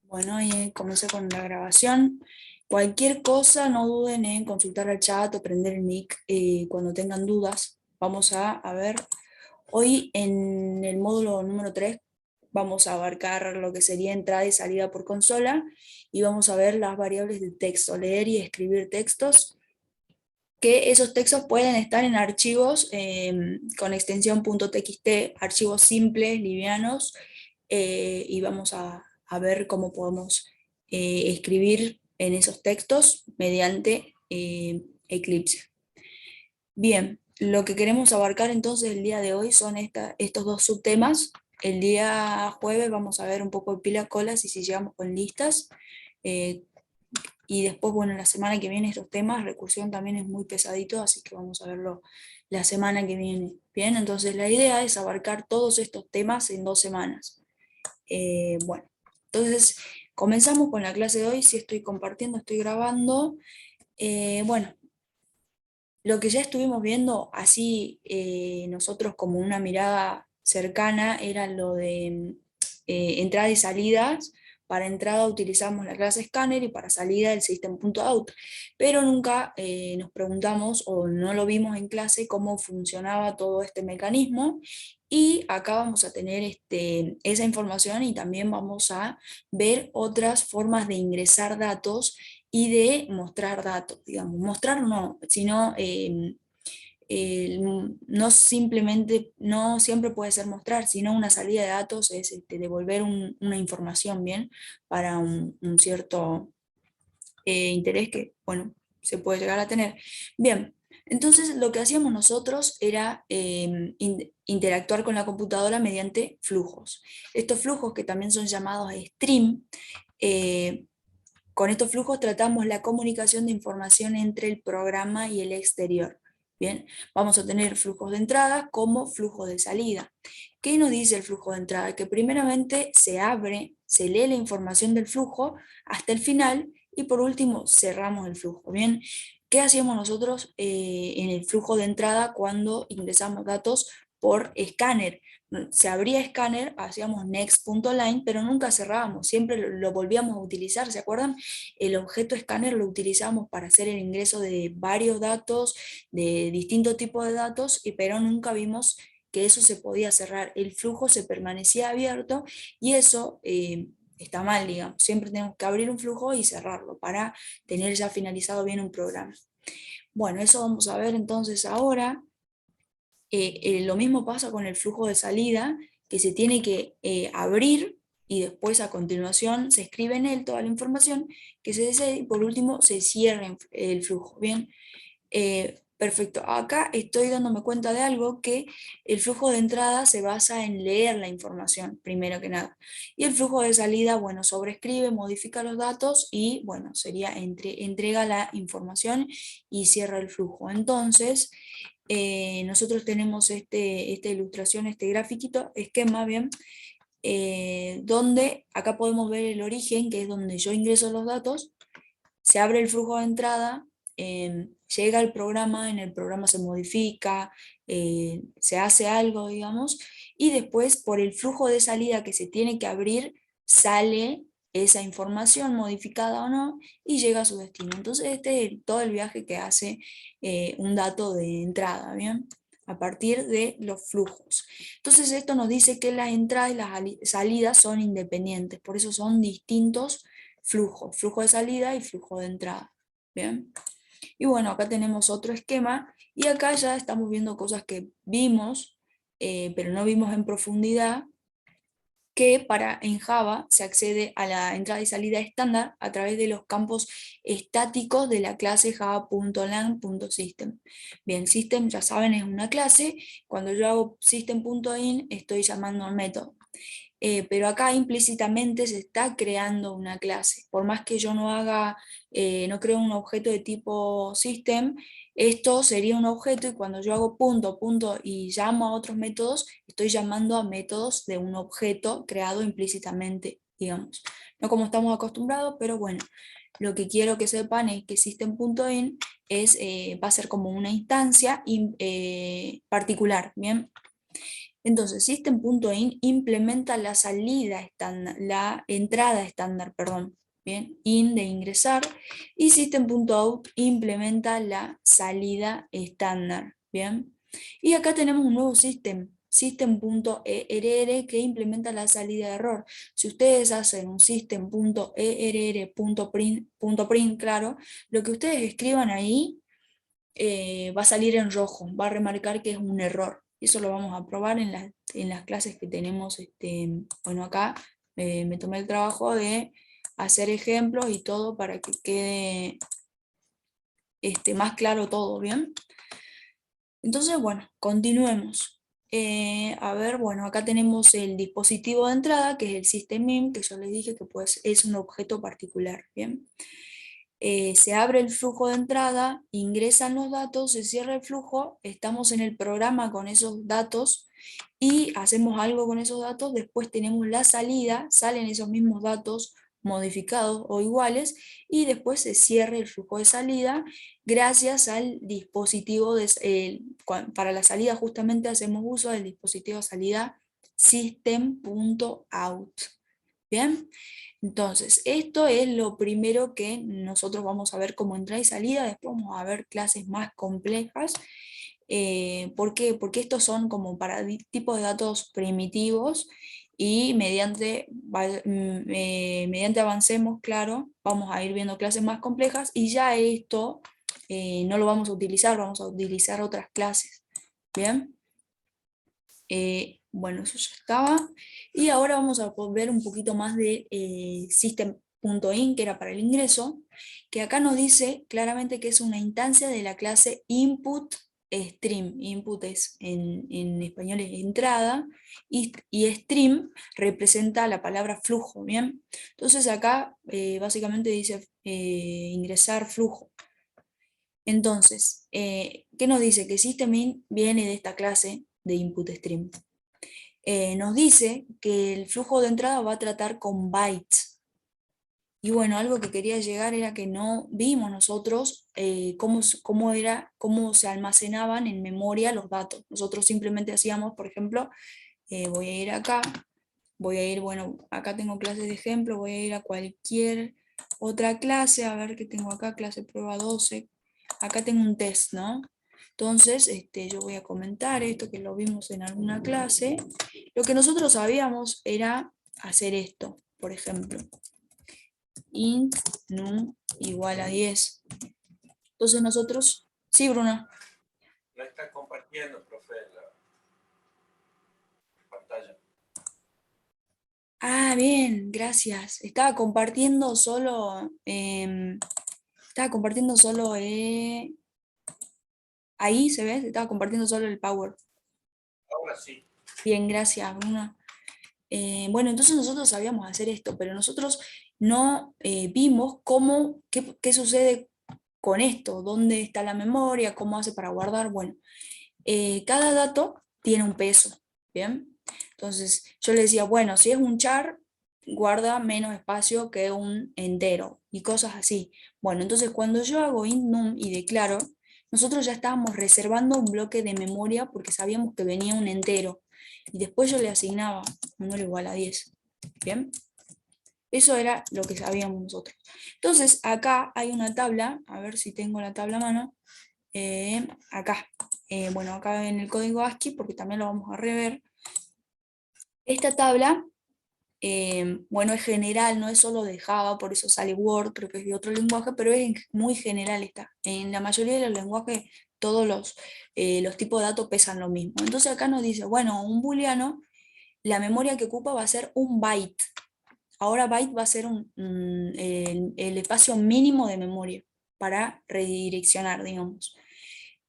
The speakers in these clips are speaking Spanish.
Bueno, ahí comencé con la grabación. Cualquier cosa, no duden en consultar al chat o prender el mic cuando tengan dudas. Vamos a ver, hoy en el módulo número 3 vamos a abarcar lo que sería entrada y salida por consola y vamos a ver las variables de texto, leer y escribir textos, que esos textos pueden estar en archivos con extensión .txt, archivos simples, livianos, y vamos a ver cómo podemos escribir en esos textos mediante Eclipse. Bien, lo que queremos abarcar entonces el día de hoy son estos dos subtemas. El día jueves vamos a ver un poco de pila colas y si llegamos con listas. eh, y después, bueno, la semana que viene estos temas, recursión también es muy pesadito, así que vamos a verlo la semana que viene. Bien, entonces la idea es abarcar todos estos temas en 2 semanas. Bueno, entonces comenzamos con la clase de hoy. Si estoy compartiendo, estoy grabando. Bueno, lo que ya estuvimos viendo así nosotros como una mirada cercana era lo de entradas y salidas. Para entrada utilizamos la clase Scanner y para salida el System.out, pero nunca nos preguntamos o no lo vimos en clase cómo funcionaba todo este mecanismo, y acá vamos a tener esa información y también vamos a ver otras formas de ingresar datos y de mostrar datos, digamos. Mostrar no, sino no simplemente, no siempre puede ser mostrar, sino una salida de datos es devolver una información, bien, para un cierto interés que, bueno, se puede llegar a tener. Bien, entonces lo que hacíamos nosotros era interactuar con la computadora mediante flujos. Estos flujos, que también son llamados stream, eh, con estos flujos tratamos la comunicación de información entre el programa y el exterior. Bien, vamos a tener flujos de entrada como flujos de salida. ¿Qué nos dice el flujo de entrada? Que primeramente se abre, se lee la información del flujo hasta el final y por último cerramos el flujo. Bien, ¿qué hacíamos nosotros en el flujo de entrada cuando ingresamos datos por escáner? Se abría escáner, hacíamos next.line, pero nunca cerrábamos, siempre lo volvíamos a utilizar, ¿se acuerdan? El objeto escáner lo utilizamos para hacer el ingreso de varios datos, de distintos tipos de datos, pero nunca vimos que eso se podía cerrar, el flujo se permanecía abierto y eso está mal, digamos, siempre tenemos que abrir un flujo y cerrarlo para tener ya finalizado bien un programa. Bueno, eso vamos a ver entonces ahora. Lo mismo pasa con el flujo de salida, que se tiene que abrir y después a continuación se escribe en él toda la información que se desea y por último se cierra el flujo. Bien, perfecto. Acá estoy dándome cuenta de algo, que el flujo de entrada se basa en leer la información, primero que nada. Y el flujo de salida, bueno, sobrescribe, modifica los datos y, bueno, sería entrega la información y cierra el flujo. Entonces, nosotros tenemos esta ilustración, este grafiquito, esquema, bien, donde acá podemos ver el origen, que es donde yo ingreso los datos, se abre el flujo de entrada, llega al programa, en el programa se modifica, se hace algo, digamos, y después por el flujo de salida que se tiene que abrir, sale esa información modificada o no y llega a su destino. Entonces este es todo el viaje que hace un dato de entrada, ¿bien? A partir de los flujos. Entonces esto nos dice que las entradas y las salidas son independientes, por eso son distintos flujos, flujo de salida y flujo de entrada. Bien. Y bueno, acá tenemos otro esquema y acá ya estamos viendo cosas que vimos, pero no vimos en profundidad, que en Java se accede a la entrada y salida estándar a través de los campos estáticos de la clase java.lang.system. Bien, system ya saben es una clase, cuando yo hago system.in estoy llamando a un método. Pero acá implícitamente se está creando una clase. Por más que yo no haga, no creo un objeto de tipo system, esto sería un objeto y cuando yo hago punto, punto y llamo a otros métodos, estoy llamando a métodos de un objeto creado implícitamente, digamos. No como estamos acostumbrados, pero bueno, lo que quiero que sepan es que system.in va a ser como una instancia particular, ¿bien? Entonces, system.in implementa la salida estándar, la entrada estándar, perdón, bien, in de ingresar, y system.out implementa la salida estándar, bien. Y acá tenemos un nuevo system.err que implementa la salida de error. Si ustedes hacen un system.err.print, claro, lo que ustedes escriban ahí va a salir en rojo, va a remarcar que es un error. Eso lo vamos a probar en las clases que tenemos. Bueno, acá me tomé el trabajo de hacer ejemplos y todo para que quede más claro todo, ¿bien? Entonces, bueno, continuemos. A ver, bueno, acá tenemos el dispositivo de entrada, que es el system.in, que yo les dije que pues, es un objeto particular, ¿bien? Se abre el flujo de entrada, ingresan los datos, se cierra el flujo, estamos en el programa con esos datos y hacemos algo con esos datos, después tenemos la salida, salen esos mismos datos modificados o iguales y después se cierra el flujo de salida gracias al dispositivo, para la salida justamente hacemos uso del dispositivo de salida system.out. ¿Bien? Entonces, esto es lo primero que nosotros vamos a ver como entrada y salida, después vamos a ver clases más complejas. ¿Por qué? Porque estos son como para tipos de datos primitivos y mediante avancemos, claro, vamos a ir viendo clases más complejas y ya esto no lo vamos a utilizar, vamos a utilizar otras clases. ¿Bien? Bueno, eso ya estaba. Y ahora vamos a ver un poquito más de system.in, que era para el ingreso, que acá nos dice claramente que es una instancia de la clase input stream. Input es en español es entrada y stream representa la palabra flujo, ¿bien? Entonces acá básicamente dice ingresar flujo. Entonces, ¿qué nos dice? Que system.in viene de esta clase de input stream. Nos dice que el flujo de entrada va a tratar con bytes. Y bueno, algo que quería llegar era que no vimos nosotros cómo se almacenaban en memoria los datos. Nosotros simplemente hacíamos, por ejemplo, voy a ir acá, bueno, acá tengo clases de ejemplo, voy a ir a cualquier otra clase, a ver qué tengo acá, clase prueba 12. Acá tengo un test, ¿no? Entonces, yo voy a comentar esto que lo vimos en alguna clase. Lo que nosotros sabíamos era hacer esto, por ejemplo. Int num igual a 10. Entonces nosotros, sí, Bruno. No está compartiendo, profe, la pantalla. Ah, bien, gracias. Estaba compartiendo solo, ahí se ve, estaba compartiendo solo el Power. Ahora sí. Bien, gracias, Bruno. Bueno, entonces nosotros sabíamos hacer esto, pero nosotros no vimos qué sucede con esto, dónde está la memoria, cómo hace para guardar. Bueno, cada dato tiene un peso, ¿bien? Entonces yo le decía, bueno, si es un char, guarda menos espacio que un entero y cosas así. Bueno, entonces cuando yo hago int num y declaro, nosotros ya estábamos reservando un bloque de memoria porque sabíamos que venía un entero y después yo le asignaba un número igual a 10, ¿bien? Eso era lo que sabíamos nosotros. Entonces acá hay una tabla, a ver si tengo la tabla a mano, acá, bueno, acá en el código ASCII, porque también lo vamos a rever. Esta tabla, bueno, es general, no es solo de Java, por eso sale Word, creo que es de otro lenguaje, pero es muy general esta. En la mayoría de los lenguajes, todos los tipos de datos pesan lo mismo. Entonces acá nos dice, bueno, un booleano, la memoria que ocupa va a ser un byte. Ahora byte va a ser el espacio mínimo de memoria para redireccionar, digamos.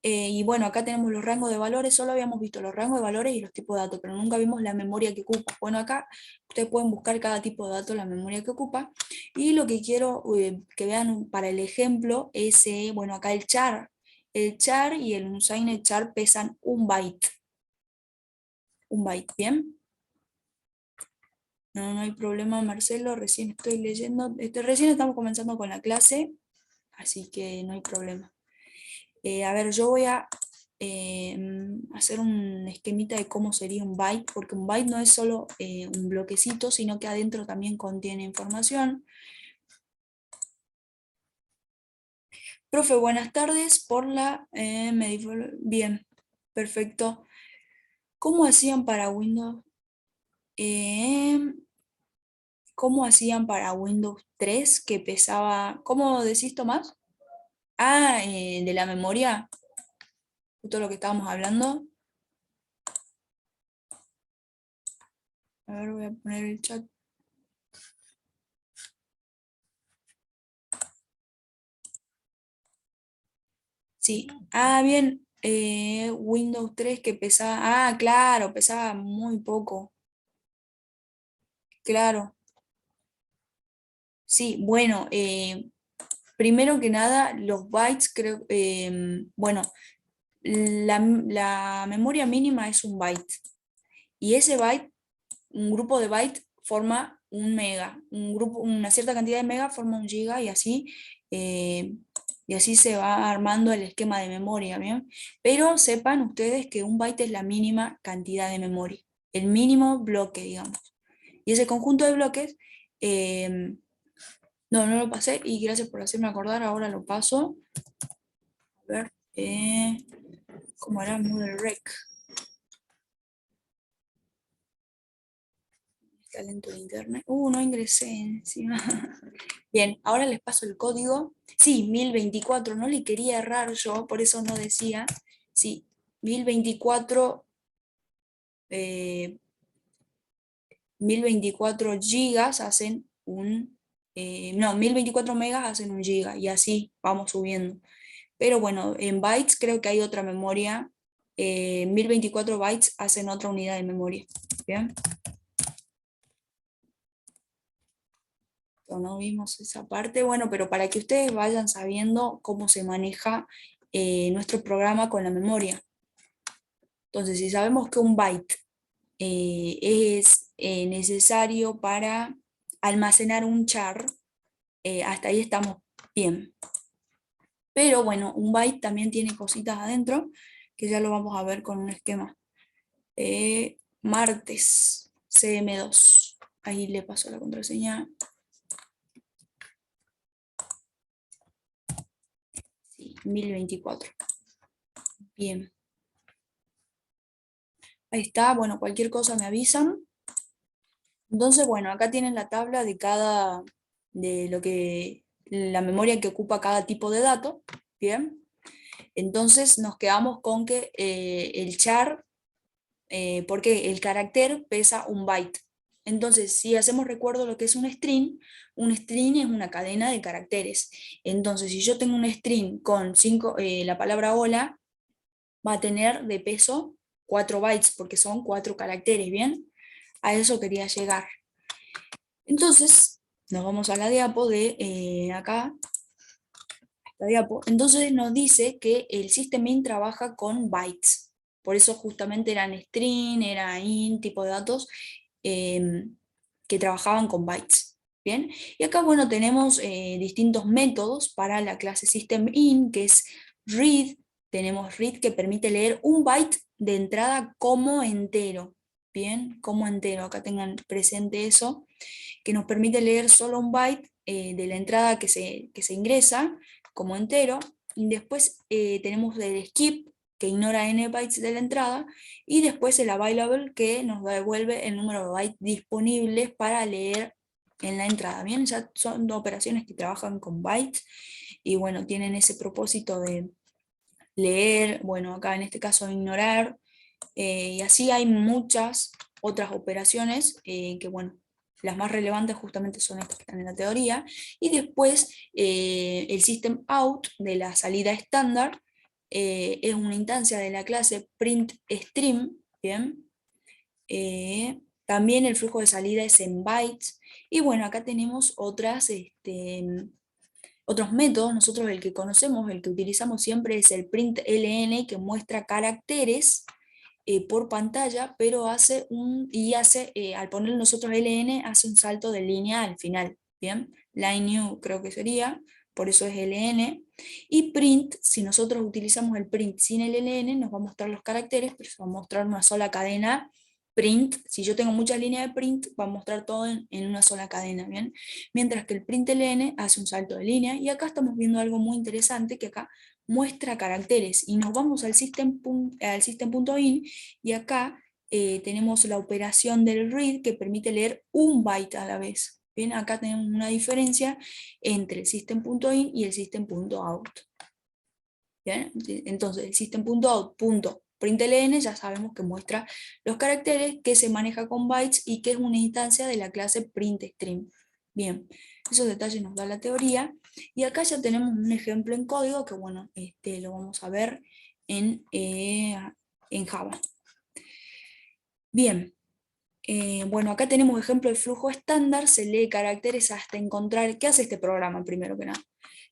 Y bueno, acá tenemos los rangos de valores, solo habíamos visto los rangos de valores y los tipos de datos, pero nunca vimos la memoria que ocupa. Bueno, acá ustedes pueden buscar cada tipo de dato, la memoria que ocupa. Y lo que quiero que vean para el ejemplo es, bueno, acá el char. El char y el unsigned char pesan un byte. Un byte, ¿bien? No hay problema, Marcelo, recién estoy leyendo, recién estamos comenzando con la clase, así que no hay problema. A ver, yo voy a hacer un esquemita de cómo sería un byte, porque un byte no es solo un bloquecito, sino que adentro también contiene información. Profe, buenas tardes. Bien, perfecto. ¿Cómo hacían para Windows? Em, ¿Cómo hacían para Windows 3 que pesaba? ¿Cómo decís, Tomás? Ah, de la memoria, justo lo que estábamos hablando. A ver, voy a poner el chat. Sí. Ah, bien. Windows 3 que pesaba. Ah, claro, pesaba muy poco. Claro. Sí, bueno, primero que nada, los bytes, creo, bueno, la memoria mínima es un byte. Y ese byte, un grupo de bytes forma un mega. Un grupo, una cierta cantidad de mega forma un giga eh, y así se va armando el esquema de memoria, ¿bien? Pero sepan ustedes que un byte es la mínima cantidad de memoria, el mínimo bloque, digamos. Y ese conjunto de bloques, eh, no lo pasé y gracias por hacerme acordar, ahora lo paso. A ver, ¿cómo era? Moodle Rec. Está lento de internet. No ingresé encima. Bien, ahora les paso el código. Sí, 1024, no le quería errar yo, por eso no decía. Sí, 1024, 1024 gigas hacen no, 1024 megas hacen un giga y así vamos subiendo. Pero bueno, en bytes creo que hay otra memoria. 1024 bytes hacen otra unidad de memoria. Bien, pero no vimos esa parte. Bueno, pero para que ustedes vayan sabiendo cómo se maneja nuestro programa con la memoria. Entonces, si sabemos que un byte es necesario para almacenar un char, hasta ahí estamos bien. Pero bueno, un byte también tiene cositas adentro, que ya lo vamos a ver con un esquema. Martes, CM2. Ahí le paso la contraseña. Sí, 1024. Bien. Ahí está, bueno, cualquier cosa me avisan. Entonces, bueno, acá tienen la tabla de lo que, la memoria que ocupa cada tipo de dato. Bien. Entonces nos quedamos con que el char, porque el carácter pesa un byte. Entonces, si hacemos recuerdo lo que es un string es una cadena de caracteres. Entonces, si yo tengo un string con la palabra hola, va a tener de peso 4 bytes, porque son 4 caracteres, ¿bien? A eso quería llegar. Entonces, nos vamos a la diapo de acá, la diapo. Entonces nos dice que el system-in trabaja con bytes. Por eso justamente eran string, era int, tipo de datos que trabajaban con bytes. Bien, y acá, bueno, tenemos distintos métodos para la clase system-in, que es read. Tenemos read que permite leer un byte de entrada como entero. Bien, como entero, acá tengan presente eso, que nos permite leer solo un byte de la entrada que se ingresa como entero, y después tenemos el skip, que ignora n bytes de la entrada, y después el available, que nos devuelve el número de bytes disponibles para leer en la entrada. Bien, ya son dos operaciones que trabajan con bytes, y bueno, tienen ese propósito de leer, bueno, acá en este caso ignorar, y así hay muchas otras operaciones que, bueno, las más relevantes justamente son estas que están en la teoría. Y después el system out de la salida estándar es una instancia de la clase print stream, ¿bien? También el flujo de salida es en bytes. Y bueno, acá tenemos otros métodos. Nosotros el que conocemos, el que utilizamos siempre es el print ln, que muestra caracteres por pantalla, pero al poner nosotros ln, hace un salto de línea al final, ¿bien? Line new creo que sería, por eso es ln, y print, si nosotros utilizamos el print sin el ln, nos va a mostrar los caracteres, pero se va a mostrar una sola cadena print. Si yo tengo muchas líneas de print, va a mostrar todo en una sola cadena, ¿bien? Mientras que el print ln hace un salto de línea, y acá estamos viendo algo muy interesante, que acá muestra caracteres, y nos vamos al system.in, y acá tenemos la operación del read, que permite leer un byte a la vez. Bien, acá tenemos una diferencia entre el system.in y el system.out. Bien, entonces el system.out.println ya sabemos que muestra los caracteres, que se maneja con bytes y que es una instancia de la clase printString. Bien, esos detalles nos da la teoría, y acá ya tenemos un ejemplo en código que, bueno, lo vamos a ver en Java. Bien, bueno, acá tenemos ejemplo de flujo estándar. Se lee caracteres hasta encontrar, ¿qué hace este programa primero que nada?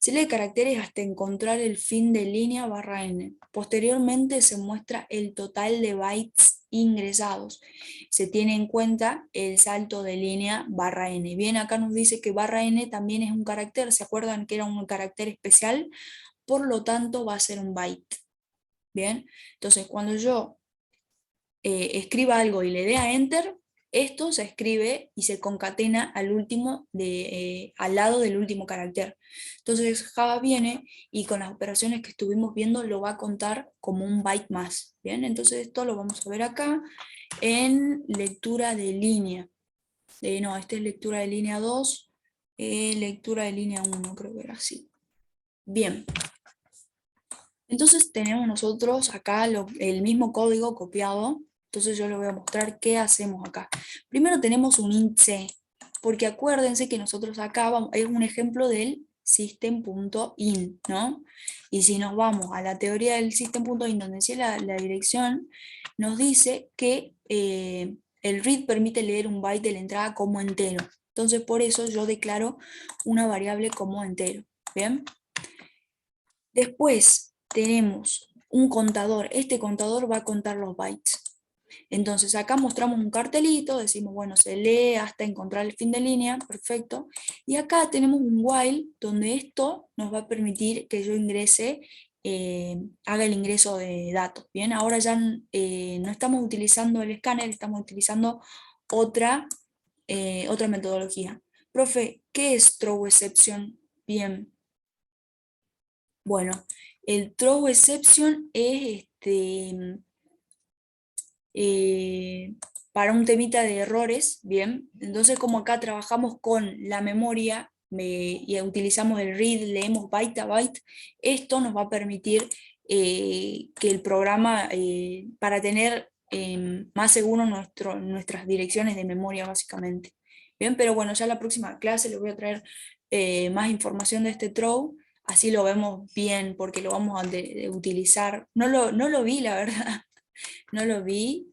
Se lee caracteres hasta encontrar el fin de línea /n. Posteriormente se muestra el total de bytes ingresados. Se tiene en cuenta el salto de línea /n. Bien, acá nos dice que /n también es un carácter. ¿Se acuerdan que era un carácter especial? Por lo tanto va a ser un byte. Bien, entonces cuando yo escriba algo y le dé a enter, esto se escribe y se concatena al último al lado del último carácter. Entonces Java viene y con las operaciones que estuvimos viendo lo va a contar como un byte más. Bien, entonces esto lo vamos a ver acá en lectura de línea. No, este es lectura de línea 2, lectura de línea 1, creo que era así. Bien. Entonces tenemos nosotros acá el mismo código copiado. Entonces yo les voy a mostrar qué hacemos acá. Primero tenemos un int c, porque acuérdense que nosotros acá es un ejemplo del system.in, ¿no? Y si nos vamos a la teoría del system.in, donde decía la dirección, nos dice que el read permite leer un byte de la entrada como entero. Entonces por eso yo declaro una variable como entero. ¿Bien? Después tenemos un contador. Este contador va a contar los bytes. Entonces acá mostramos un cartelito, decimos, bueno, se lee hasta encontrar el fin de línea, perfecto. Y acá tenemos un while, donde esto nos va a permitir que yo ingrese, haga el ingreso de datos. Bien, ahora ya no estamos utilizando el escáner, estamos utilizando otra metodología. Profe, ¿qué es throw exception? Bien. Bueno, el throw exception es para un temita de errores, bien. Entonces, como acá trabajamos con la memoria y utilizamos el read, leemos byte a byte, esto nos va a permitir que el programa, para tener más seguro nuestras direcciones de memoria, básicamente. Bien, pero bueno, ya en la próxima clase les voy a traer más información de este throw. Así lo vemos bien, porque lo vamos a utilizar. No lo vi, la verdad, no lo vi,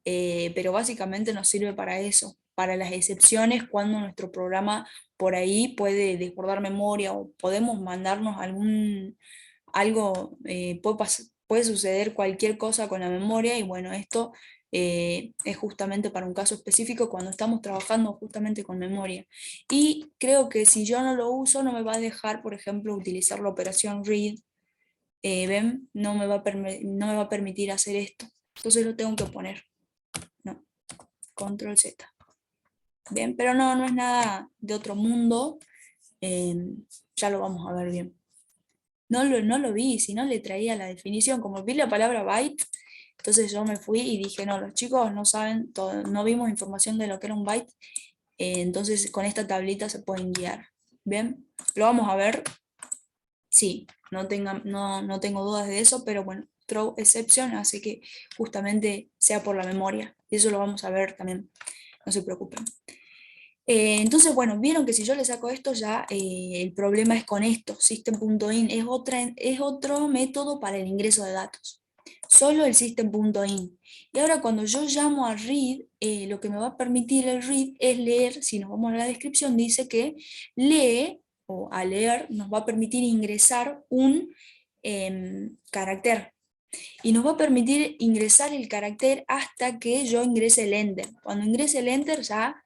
pero básicamente nos sirve para eso, para las excepciones, cuando nuestro programa por ahí puede desbordar memoria o podemos mandarnos algo, puede suceder cualquier cosa con la memoria, y bueno, esto es justamente para un caso específico cuando estamos trabajando justamente con memoria. Y creo que si yo no lo uso, no me va a dejar, por ejemplo, utilizar la operación read. ¿Ven? No me va a permitir hacer esto. Entonces lo tengo que poner. No, control Z. Bien, pero no es nada de otro mundo. Ya lo vamos a ver bien. No lo vi, si no le traía la definición. Como vi la palabra byte, entonces yo me fui y dije, no, los chicos no saben, no vimos información de lo que era un byte, entonces con esta tablita se pueden guiar. Bien, lo vamos a ver. Sí, no tengo dudas de eso, pero bueno, throw exception hace que justamente sea por la memoria. Y eso lo vamos a ver también, no se preocupen. Entonces, bueno, vieron que si yo le saco esto ya el problema es con esto. System.in es otro método para el ingreso de datos. Solo el system.in. Y ahora cuando yo llamo a read, lo que me va a permitir el read es leer. Si nos vamos a la descripción, dice que lee, o a leer nos va a permitir ingresar un carácter. Y nos va a permitir ingresar el carácter hasta que yo ingrese el enter. Cuando ingrese el enter ya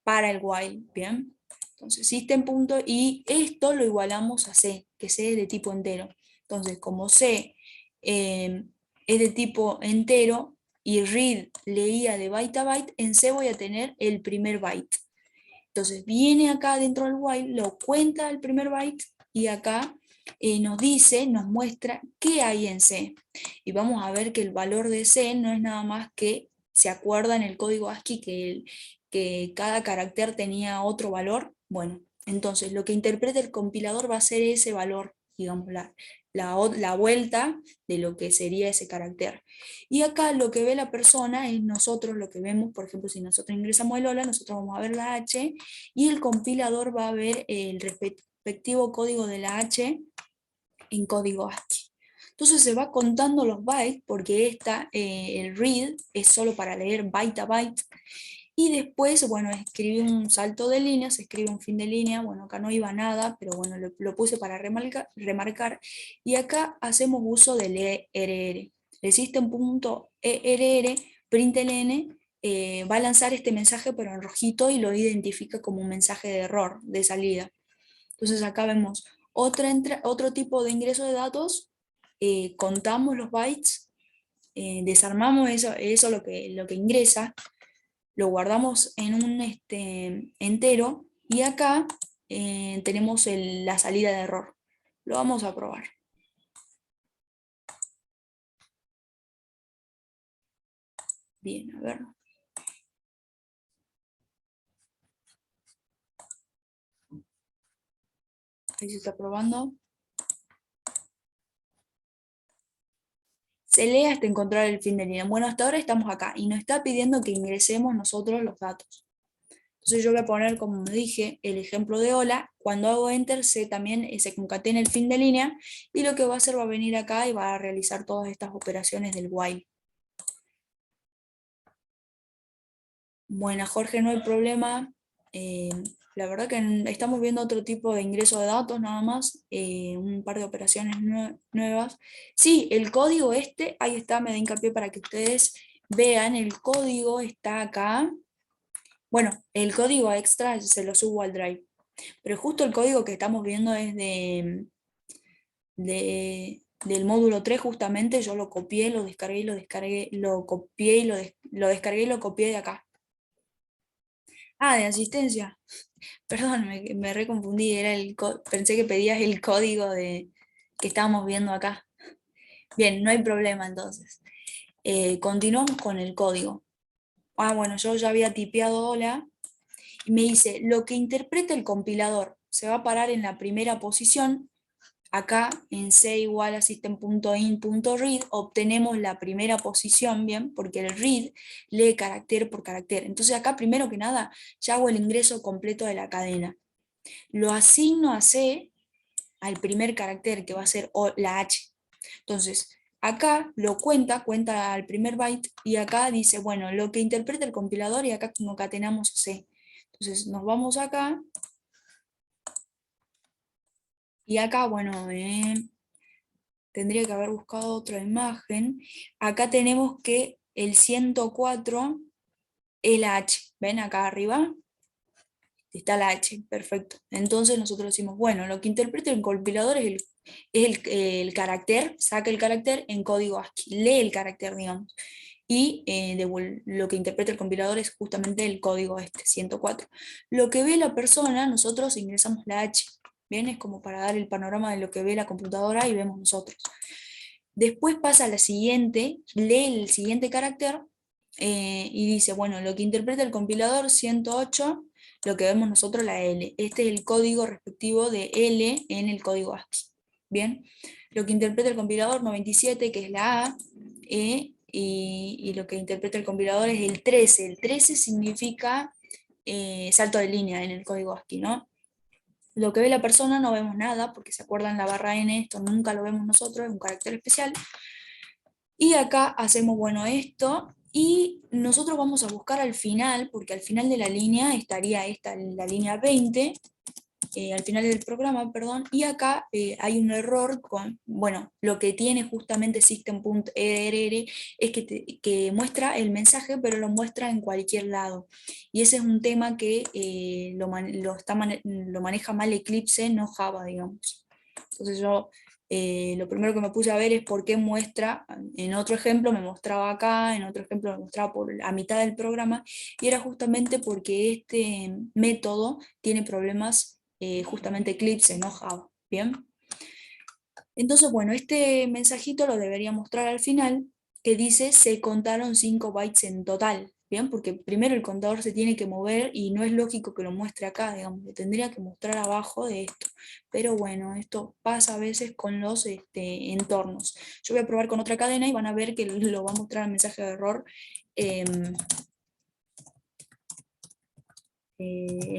para el while, ¿bien? Entonces, system punto, y esto lo igualamos a C, que C es de tipo entero. Entonces, como C es de tipo entero y read leía de byte a byte, en C voy a tener el primer byte. Entonces, viene acá dentro del while, lo cuenta el primer byte y acá nos dice, nos muestra qué hay en C. Y vamos a ver que el valor de C no es nada más que, ¿se acuerda en el código ASCII que cada carácter tenía otro valor? Bueno, entonces lo que interpreta el compilador va a ser ese valor, digamos, la vuelta de lo que sería ese carácter. Y acá lo que ve la persona es nosotros lo que vemos, por ejemplo, si nosotros ingresamos el hola, nosotros vamos a ver la H y el compilador va a ver el respectivo código de la H en código ASCII. Entonces se va contando los bytes porque el read es solo para leer byte a byte. Y después, bueno, escribí un salto de línea, se escribe un fin de línea, bueno, acá no iba nada, pero bueno, lo puse para remarcar. Y acá hacemos uso del ERR. El system.err println va a lanzar este mensaje pero en rojito y lo identifica como un mensaje de error, de salida. Entonces acá vemos otro tipo de ingreso de datos, contamos los bytes, desarmamos eso lo que ingresa, lo guardamos en un entero y acá tenemos la salida de error. Lo vamos a probar. Bien, a ver. Ahí se está probando. Se lee hasta encontrar el fin de línea. Bueno, hasta ahora estamos acá y nos está pidiendo que ingresemos nosotros los datos. Entonces yo voy a poner, como dije, el ejemplo de hola. Cuando hago enter, también se concatena el fin de línea y lo que va a hacer va a venir acá y va a realizar todas estas operaciones del while. Bueno, Jorge, no hay problema. La verdad que estamos viendo otro tipo de ingreso de datos nada más, un par de operaciones nuevas. Sí, el código ahí está, me da hincapié para que ustedes vean, el código está acá. Bueno, el código extra se lo subo al Drive, pero justo el código que estamos viendo es del módulo 3 justamente, yo lo copié, lo descargué y lo copié y lo descargué y lo copié de acá. Ah, de asistencia. Perdón, me reconfundí, pensé que pedías el código que estábamos viendo acá. Bien, no hay problema entonces. Continuamos con el código. Ah, bueno, yo ya había tipeado hola y me dice, lo que interpreta el compilador se va a parar en la primera posición. Acá en C igual a system.in.read obtenemos la primera posición, bien, porque el read lee carácter por carácter. Entonces acá primero que nada ya hago el ingreso completo de la cadena. Lo asigno a C al primer carácter que va a ser la H. Entonces acá lo cuenta al primer byte y acá dice, bueno, lo que interpreta el compilador y acá concatenamos C. Entonces nos vamos acá y acá, bueno, tendría que haber buscado otra imagen. Acá tenemos que el 104 es la H. ¿Ven acá arriba? Está la H, perfecto. Entonces nosotros decimos, bueno, lo que interpreta el compilador el carácter, saca el carácter en código ASCII, lee el carácter, digamos. Y lo que interpreta el compilador es justamente el código 104. Lo que ve la persona, nosotros ingresamos la H. Bien, es como para dar el panorama de lo que ve la computadora y vemos nosotros. Después pasa a la siguiente, lee el siguiente carácter y dice, bueno, lo que interpreta el compilador 108, lo que vemos nosotros la L. Este es el código respectivo de L en el código ASCII. Bien, lo que interpreta el compilador 97, que es la A, y lo que interpreta el compilador es el 13. El 13 significa salto de línea en el código ASCII, ¿no? Lo que ve la persona no vemos nada, porque se acuerdan la barra N, esto nunca lo vemos nosotros, es un carácter especial. Y acá hacemos, bueno, esto, y nosotros vamos a buscar al final, porque al final de la línea estaría la línea 20, al final del programa, perdón, y acá hay un error con, bueno, lo que tiene justamente system.err es que muestra el mensaje, pero lo muestra en cualquier lado. Y ese es un tema que lo maneja mal Eclipse, no Java, digamos. Entonces yo lo primero que me puse a ver es por qué muestra, en otro ejemplo me mostraba acá, en otro ejemplo me mostraba por la mitad del programa, y era justamente porque este método tiene problemas justamente Eclipse, no Java. Bien. Entonces, bueno, este mensajito lo debería mostrar al final, que dice se contaron 5 bytes en total, ¿bien? Porque primero el contador se tiene que mover y no es lógico que lo muestre acá, digamos, lo tendría que mostrar abajo de esto. Pero bueno, esto pasa a veces con los entornos. Yo voy a probar con otra cadena y van a ver que lo va a mostrar el mensaje de error en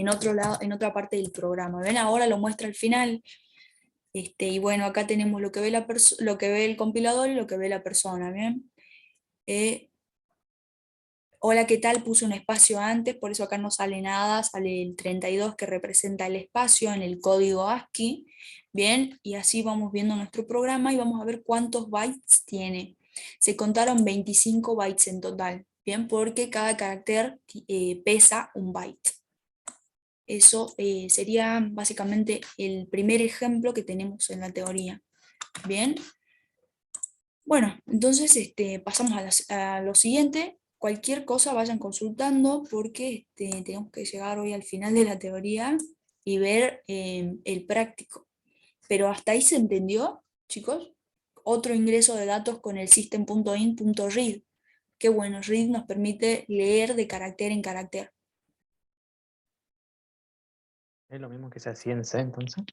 otro lado, en otra parte del programa. ¿Ven? Ahora lo muestra al final. Y bueno, acá tenemos lo que ve, lo que ve el compilador y lo que ve la persona, ¿bien? Hola, ¿qué tal? Puse un espacio antes, por eso acá no sale nada, sale el 32 que representa el espacio en el código ASCII, ¿bien? Y así vamos viendo nuestro programa y vamos a ver cuántos bytes tiene. Se contaron 25 bytes en total, ¿bien? Porque cada carácter pesa un byte. Eso sería básicamente el primer ejemplo que tenemos en la teoría. Bien, bueno, entonces pasamos a lo siguiente. Cualquier cosa vayan consultando porque tenemos que llegar hoy al final de la teoría y ver el práctico. Pero hasta ahí se entendió, chicos. Otro ingreso de datos con el system.in.read. Qué bueno, read nos permite leer de carácter en carácter. Es lo mismo que se hacía en C entonces,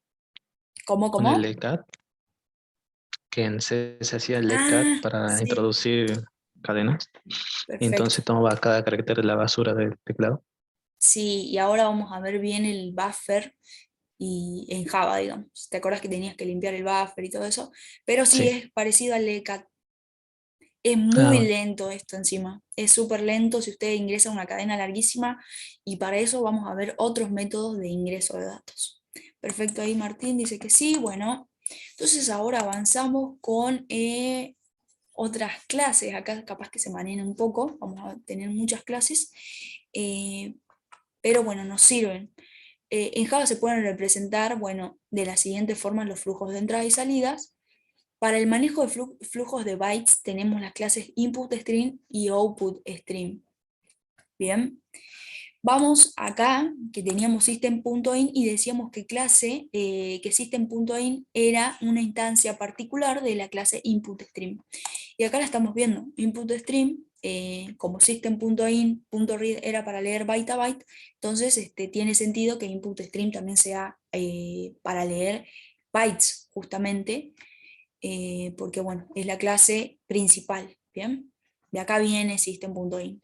¿Cómo, con el cómo? letcat, que en C se hacía el letcat Ah, para sí, introducir cadenas, y perfecto. entonces tomaba cada carácter de la basura del teclado. Sí, y ahora vamos a ver bien el buffer y en Java, digamos. ¿Te acuerdas que tenías que limpiar el buffer y todo eso? Pero sí Sí. es parecido al LCAT. Es Ah, muy bueno. lento esto encima. Es súper lento si usted ingresa a una cadena larguísima y para eso vamos a ver otros métodos de ingreso de datos. Perfecto, ahí Martín dice que sí. Bueno, entonces ahora avanzamos con otras clases. Acá capaz que se manejan un poco. Vamos a tener muchas clases. eh, pero bueno, nos sirven. En Java se pueden representar, bueno, de la siguiente forma los flujos de entradas y salidas. Para el manejo de flujos de bytes tenemos las clases input_stream y output_stream. Bien, vamos acá, que teníamos system.in y decíamos que que system.in era una instancia particular de la clase input_stream. Y acá la estamos viendo, input_stream, como system.in.read era para leer byte a byte, entonces tiene sentido que input_stream también sea para leer bytes, justamente, porque bueno, es la clase principal, ¿bien? De acá viene system.in.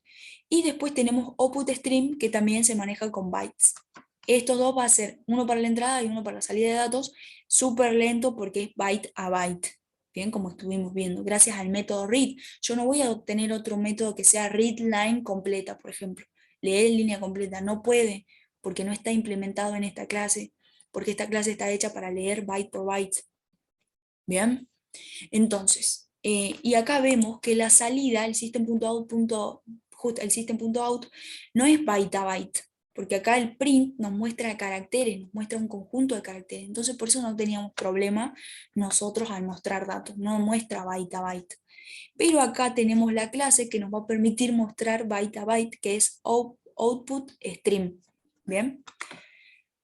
Y después tenemos output_stream, que también se maneja con bytes. Estos dos va a ser uno para la entrada y uno para la salida de datos, súper lento porque es byte a byte. Bien, como estuvimos viendo, gracias al método read. Yo no voy a obtener otro método que sea read line completa, por ejemplo. Leer en línea completa, no puede, porque no está implementado en esta clase, porque esta clase está hecha para leer byte por byte. Bien, entonces, y acá vemos que la salida, el el system.out, no es byte a byte, porque acá el print nos muestra caracteres, nos muestra un conjunto de caracteres. Entonces, por eso no teníamos problema nosotros al mostrar datos, no muestra byte a byte. Pero acá tenemos la clase que nos va a permitir mostrar byte a byte, que es output stream. Bien.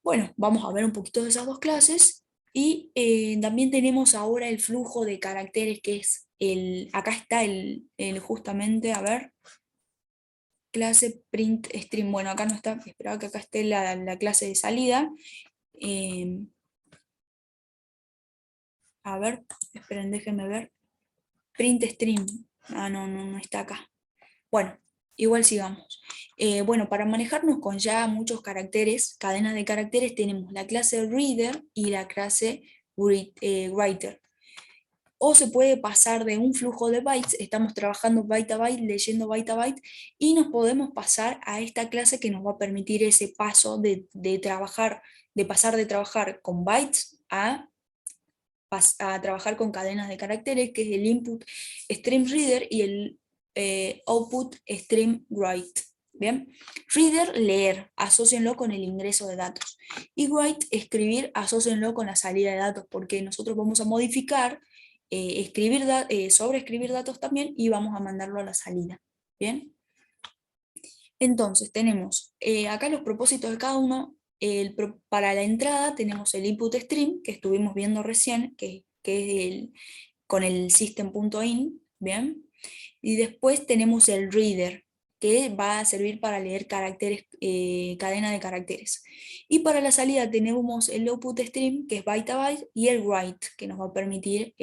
Bueno, vamos a ver un poquito de esas dos clases y también tenemos ahora el flujo de caracteres que es acá está justamente, a ver, clase print stream. Bueno, acá no está, esperaba que acá esté la clase de salida. Eh, a ver, esperen, déjenme ver. Print stream. Ah, no, no está acá. Bueno, igual sigamos. Bueno, para manejarnos con ya muchos caracteres, cadenas de caracteres, tenemos la clase reader y la clase writer. o se puede pasar de un flujo de bytes, estamos trabajando byte a byte, leyendo byte a byte, y nos podemos pasar a esta clase que nos va a permitir ese paso de pasar de trabajar con bytes a trabajar con cadenas de caracteres, que es el input stream reader y el output stream write. Bien, reader, leer, asócienlo con el ingreso de datos. Y write, escribir, asócienlo con la salida de datos, porque nosotros vamos a modificar, sobreescribir datos también y vamos a mandarlo a la salida. Bien. Entonces tenemos acá los propósitos de cada uno. Para la entrada tenemos el input stream, que estuvimos viendo recién, que es con el system.in, ¿bien? Y después tenemos el reader, que va a servir para leer caracteres, cadena de caracteres. Y para la salida tenemos el output stream, que es byte a byte, y el write, que nos va a permitir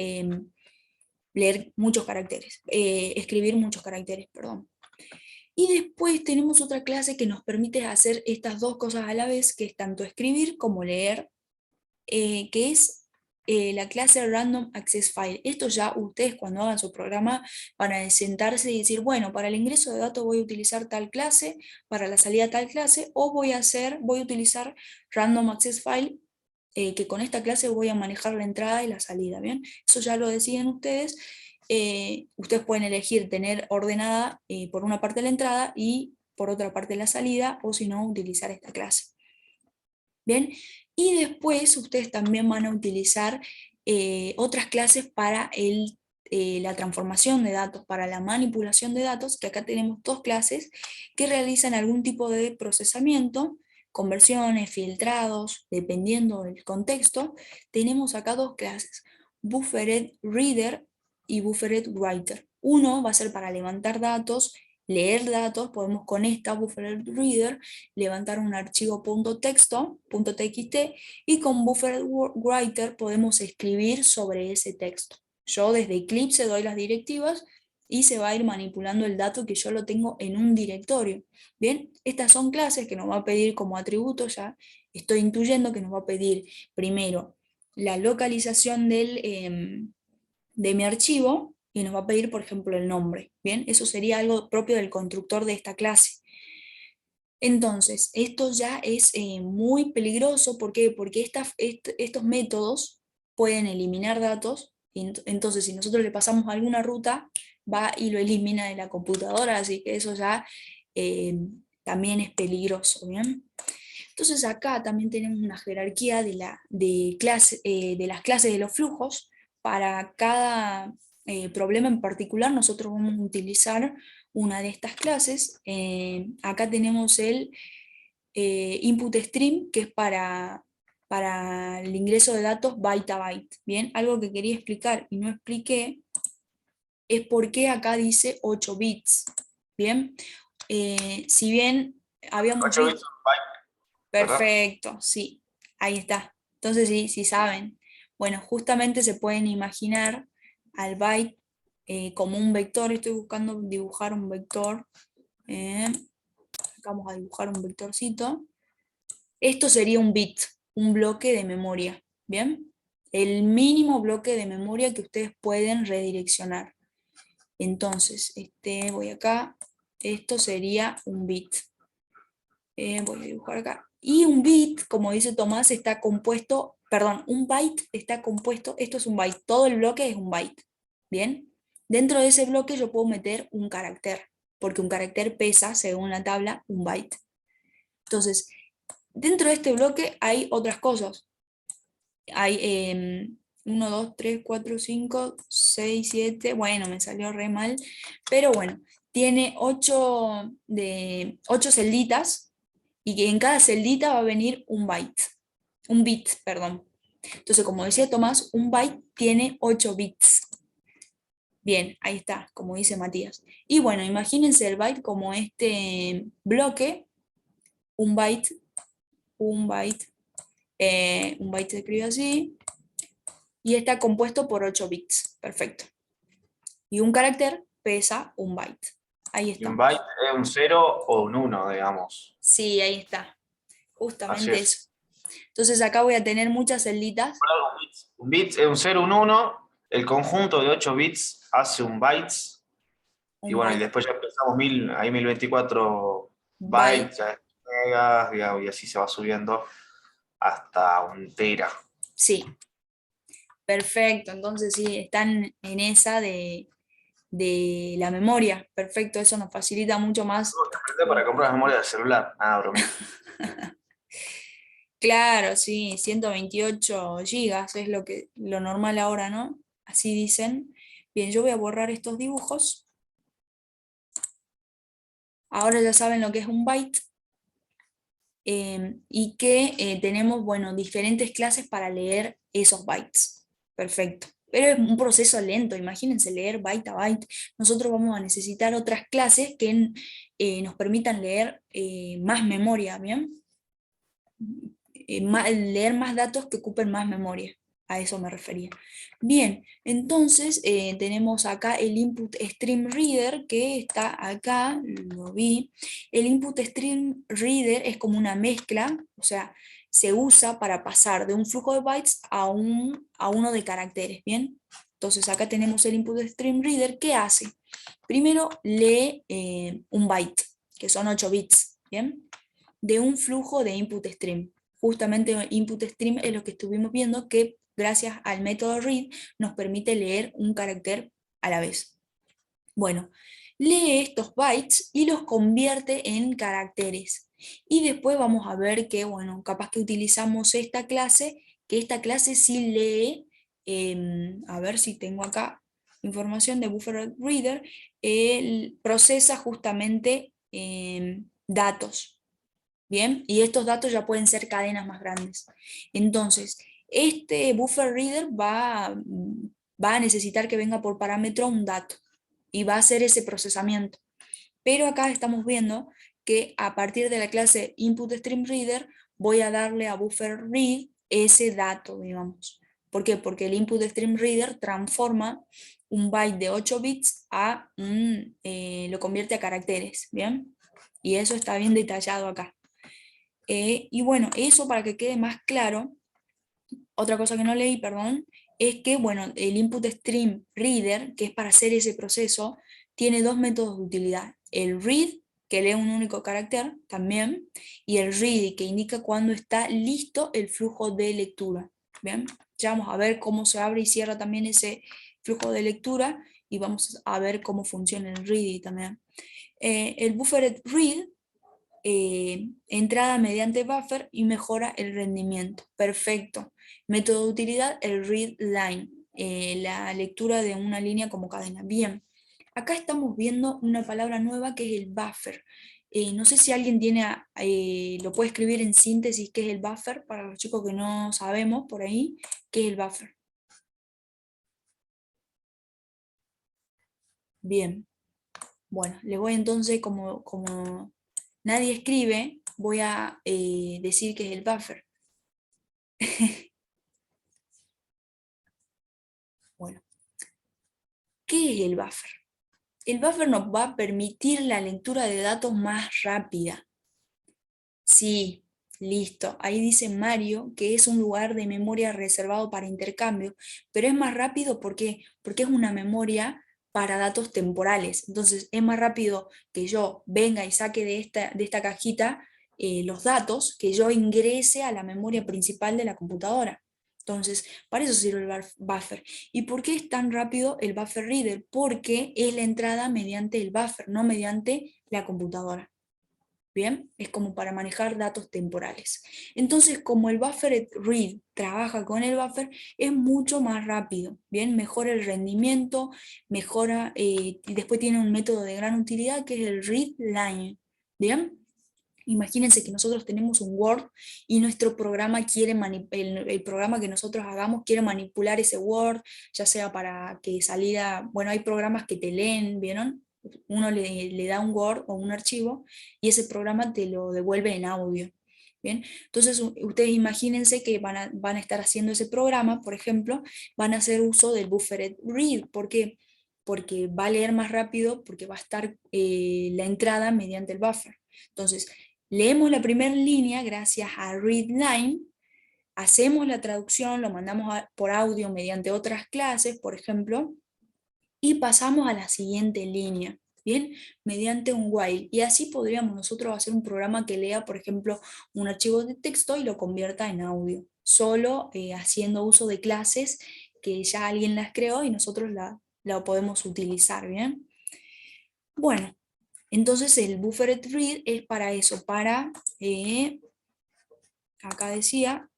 leer muchos caracteres, escribir muchos caracteres, perdón. Y después tenemos otra clase que nos permite hacer estas dos cosas a la vez, que es tanto escribir como leer, que es la clase Random Access File. Esto ya ustedes cuando hagan su programa van a sentarse y decir, bueno, para el ingreso de datos voy a utilizar tal clase, para la salida tal clase, o voy a utilizar Random Access File, que con esta clase voy a manejar la entrada y la salida, ¿bien? Eso ya lo deciden ustedes. Ustedes pueden elegir tener ordenada por una parte la entrada y por otra parte la salida, o si no, utilizar esta clase. Bien, y después ustedes también van a utilizar otras clases para la transformación de datos, para la manipulación de datos, que acá tenemos dos clases que realizan algún tipo de procesamiento, conversiones, filtrados, dependiendo del contexto. Tenemos acá dos clases, Buffered Reader y Buffered Writer. Uno va a ser para levantar datos, leer datos. Podemos con esta Buffered Reader levantar un archivo .txt, y con Buffered Writer podemos escribir sobre ese texto. Yo desde Eclipse doy las directivas y se va a ir manipulando el dato que yo lo tengo en un directorio. Bien, estas son clases que nos va a pedir como atributo, ya estoy intuyendo que nos va a pedir primero la localización de mi archivo, y nos va a pedir, por ejemplo, el nombre. Bien, eso sería algo propio del constructor de esta clase. Entonces, esto ya es muy peligroso. ¿Por qué? Porque estos métodos pueden eliminar datos, y entonces si nosotros le pasamos alguna ruta, va y lo elimina de la computadora, así que eso ya también es peligroso, ¿bien? Entonces acá también tenemos una jerarquía de las clases de los flujos. Para cada problema en particular nosotros vamos a utilizar una de estas clases. Acá tenemos el input stream, que es para el ingreso de datos byte a byte. Bien, algo que quería explicar y no expliqué es por qué acá dice 8 bits. Bien, si bien habíamos 8 visto... bits un byte, ¿verdad? Perfecto, sí, ahí está. Entonces sí saben. Bueno, justamente se pueden imaginar al byte como un vector. Estoy buscando dibujar un vector. Acá vamos a dibujar un vectorcito. Esto sería un bit, un bloque de memoria, ¿bien? El mínimo bloque de memoria que ustedes pueden redireccionar. Entonces, voy acá, esto sería un bit. Voy a dibujar acá. Y un bit, como dice Tomás, está compuesto, perdón, un byte está compuesto, esto es un byte, todo el bloque es un byte, ¿bien? Dentro de ese bloque yo puedo meter un carácter, porque un carácter pesa, según la tabla, un byte. Entonces, dentro de este bloque hay otras cosas. Hay 1, 2, 3, 4, 5, 6, 7, bueno, me salió re mal, pero bueno, tiene 8 celditas, y que en cada celdita va a venir un bit, perdón. Entonces, como decía Tomás, un byte tiene 8 bits. Bien, ahí está, como dice Matías. Y bueno, imagínense el byte como este bloque, un byte, un byte, un byte se escribe así, y está compuesto por 8 bits, perfecto. Y un carácter pesa un byte. Ahí Y está. un byte es un 0 o un 1, digamos. Sí, ahí está. Así Justamente es. eso. Entonces acá voy a tener muchas celditas. Un bit es un 0, un 1, El conjunto de 8 bits hace un bytes. Y Un bueno, y byte. después ya empezamos 1024 Byte. bytes, ya megas, digamos, y así se va subiendo hasta un tera. Sí, perfecto. Entonces sí, están en esa de la memoria. Perfecto, eso nos facilita mucho más. Aprender para comprar las memorias del celular. Nada, bromita. Claro, sí, 128 gigas es lo normal ahora, ¿no? Así dicen. Bien, yo voy a borrar estos dibujos. Ahora ya saben lo que es un byte. Y que tenemos, bueno, diferentes clases para leer esos bytes. Perfecto. Pero es un proceso lento, imagínense leer byte a byte. Nosotros vamos a necesitar otras clases que nos permitan leer más memoria, ¿bien? Leer más datos que ocupen más memoria. A eso me refería. Bien, entonces tenemos acá el Input Stream Reader que está acá, lo vi. El Input Stream Reader es como una mezcla, o sea, se usa para pasar de un flujo de bytes a uno de caracteres, ¿bien? Entonces acá tenemos el Input Stream Reader, ¿qué hace? Primero lee un byte, que son 8 bits, ¿bien? De un flujo de input stream. Justamente input stream es lo que estuvimos viendo que gracias al método read nos permite leer un carácter a la vez. Bueno, lee estos bytes y los convierte en caracteres. Y después vamos a ver que, bueno, capaz que utilizamos esta clase, que esta clase sí lee, a ver si tengo acá información de Buffer Reader, procesa justamente datos. Bien, y estos datos ya pueden ser cadenas más grandes. Entonces, este buffer reader va a necesitar que venga por parámetro un dato y va a hacer ese procesamiento. Pero acá estamos viendo que a partir de la clase input_stream_reader voy a darle a buffer read ese dato, digamos. ¿Por qué? Porque el input_stream_reader transforma un byte de 8 bits lo convierte a caracteres, ¿bien? Y eso está bien detallado acá. Y bueno, eso para que quede más claro, otra cosa que no leí, perdón, es que bueno, el input stream reader, que es para hacer ese proceso, tiene dos métodos de utilidad. El read, que lee un único carácter también, y el ready, que indica cuando está listo el flujo de lectura. ¿Bien? Ya vamos a ver cómo se abre y cierra también ese flujo de lectura y vamos a ver cómo funciona el ready también. El buffered read entrada mediante buffer y mejora el rendimiento. Perfecto. Método de utilidad, el read line, la lectura de una línea como cadena. Bien, acá estamos viendo una palabra nueva que es el buffer. No sé si alguien lo puede escribir en síntesis qué es el buffer, para los chicos que no sabemos por ahí, qué es el buffer. Bien, bueno, le voy entonces como nadie escribe, voy a decir que es el buffer. Bueno, ¿qué es el buffer? El buffer nos va a permitir la lectura de datos más rápida. Sí, listo. Ahí dice Mario que es un lugar de memoria reservado para intercambio, pero es más rápido porque es una memoria para datos temporales. Entonces es más rápido que yo venga y saque de esta cajita los datos, que yo ingrese a la memoria principal de la computadora. Entonces, para eso sirve el buffer. ¿Y por qué es tan rápido el buffer reader? Porque es la entrada mediante el buffer, no mediante la computadora. Bien, es como para manejar datos temporales. Entonces, como el buffer read trabaja con el buffer, es mucho más rápido. Bien, mejora el rendimiento, mejora, y después tiene un método de gran utilidad que es el read line. Bien. Imagínense que nosotros tenemos un Word y nuestro programa el programa que nosotros hagamos quiere manipular ese Word, ya sea para que saliera, bueno, hay programas que te leen, ¿vieron? Uno le da un Word o un archivo y ese programa te lo devuelve en audio. Bien, entonces ustedes imagínense que van a estar haciendo ese programa, por ejemplo, van a hacer uso del buffered read. ¿Por qué? Porque va a leer más rápido, porque va a estar la entrada mediante el buffer. Entonces, leemos la primera línea gracias a readLine, hacemos la traducción, lo mandamos por audio mediante otras clases, por ejemplo, y pasamos a la siguiente línea, ¿bien? Mediante un while. Y así podríamos nosotros hacer un programa que lea, por ejemplo, un archivo de texto y lo convierta en audio, solo haciendo uso de clases que ya alguien las creó y nosotros la podemos utilizar, ¿bien? Bueno, entonces el buffered read es para eso, para, acá decía,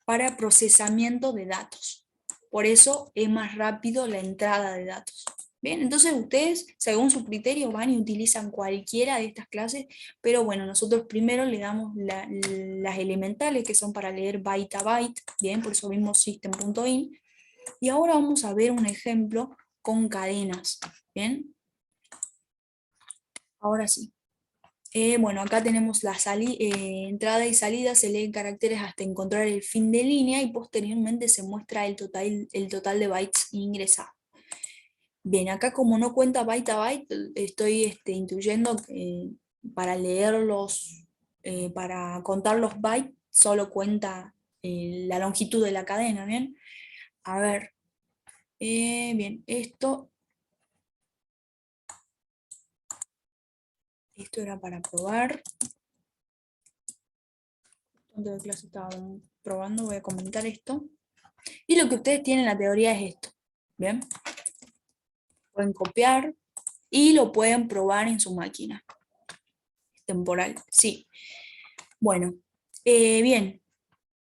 para procesamiento de datos. Por eso es más rápido la entrada de datos. Bien, entonces ustedes, según su criterio, van y utilizan cualquiera de estas clases, pero bueno, nosotros primero le damos las elementales, que son para leer byte a byte, bien, por eso mismo system.in, y ahora vamos a ver un ejemplo con cadenas, bien. Ahora sí. Bueno, acá tenemos la entrada y salida, se leen caracteres hasta encontrar el fin de línea y posteriormente se muestra el total de bytes ingresados. Bien, acá como no cuenta byte a byte, estoy intuyendo que para leerlos, para contar los bytes, solo cuenta la longitud de la cadena, ¿bien? A ver, bien, esto era para probar. Antes de clase estaba probando, voy a comentar esto. Y lo que ustedes tienen en la teoría es esto, ¿bien? Pueden copiar y lo pueden probar en su máquina. Temporal, sí. Bueno, bien.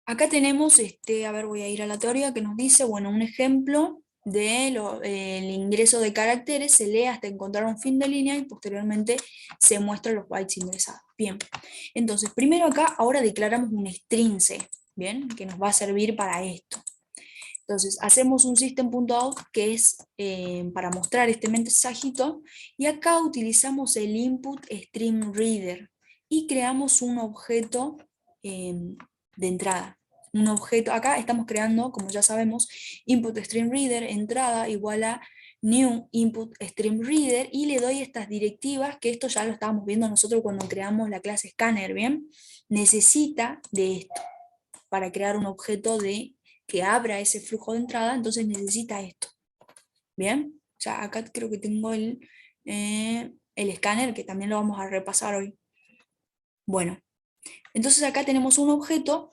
Acá tenemos, a ver, voy a ir a la teoría que nos dice, bueno, un ejemplo del ingreso de caracteres, se lee hasta encontrar un fin de línea y posteriormente se muestran los bytes ingresados. Bien, entonces primero acá, ahora declaramos un string C, bien, que nos va a servir para esto. Entonces hacemos un system.out que es para mostrar este mensajito, y acá utilizamos el input stream reader y creamos un objeto de entrada. Un objeto, acá estamos creando, como ya sabemos, input stream reader, entrada igual a new input stream reader, y le doy estas directivas, que esto ya lo estábamos viendo nosotros cuando creamos la clase scanner, ¿bien? Necesita de esto para crear un objeto que abra ese flujo de entrada, entonces necesita esto. ¿Bien? Ya acá creo que tengo el escáner, que también lo vamos a repasar hoy. Bueno, entonces acá tenemos un objeto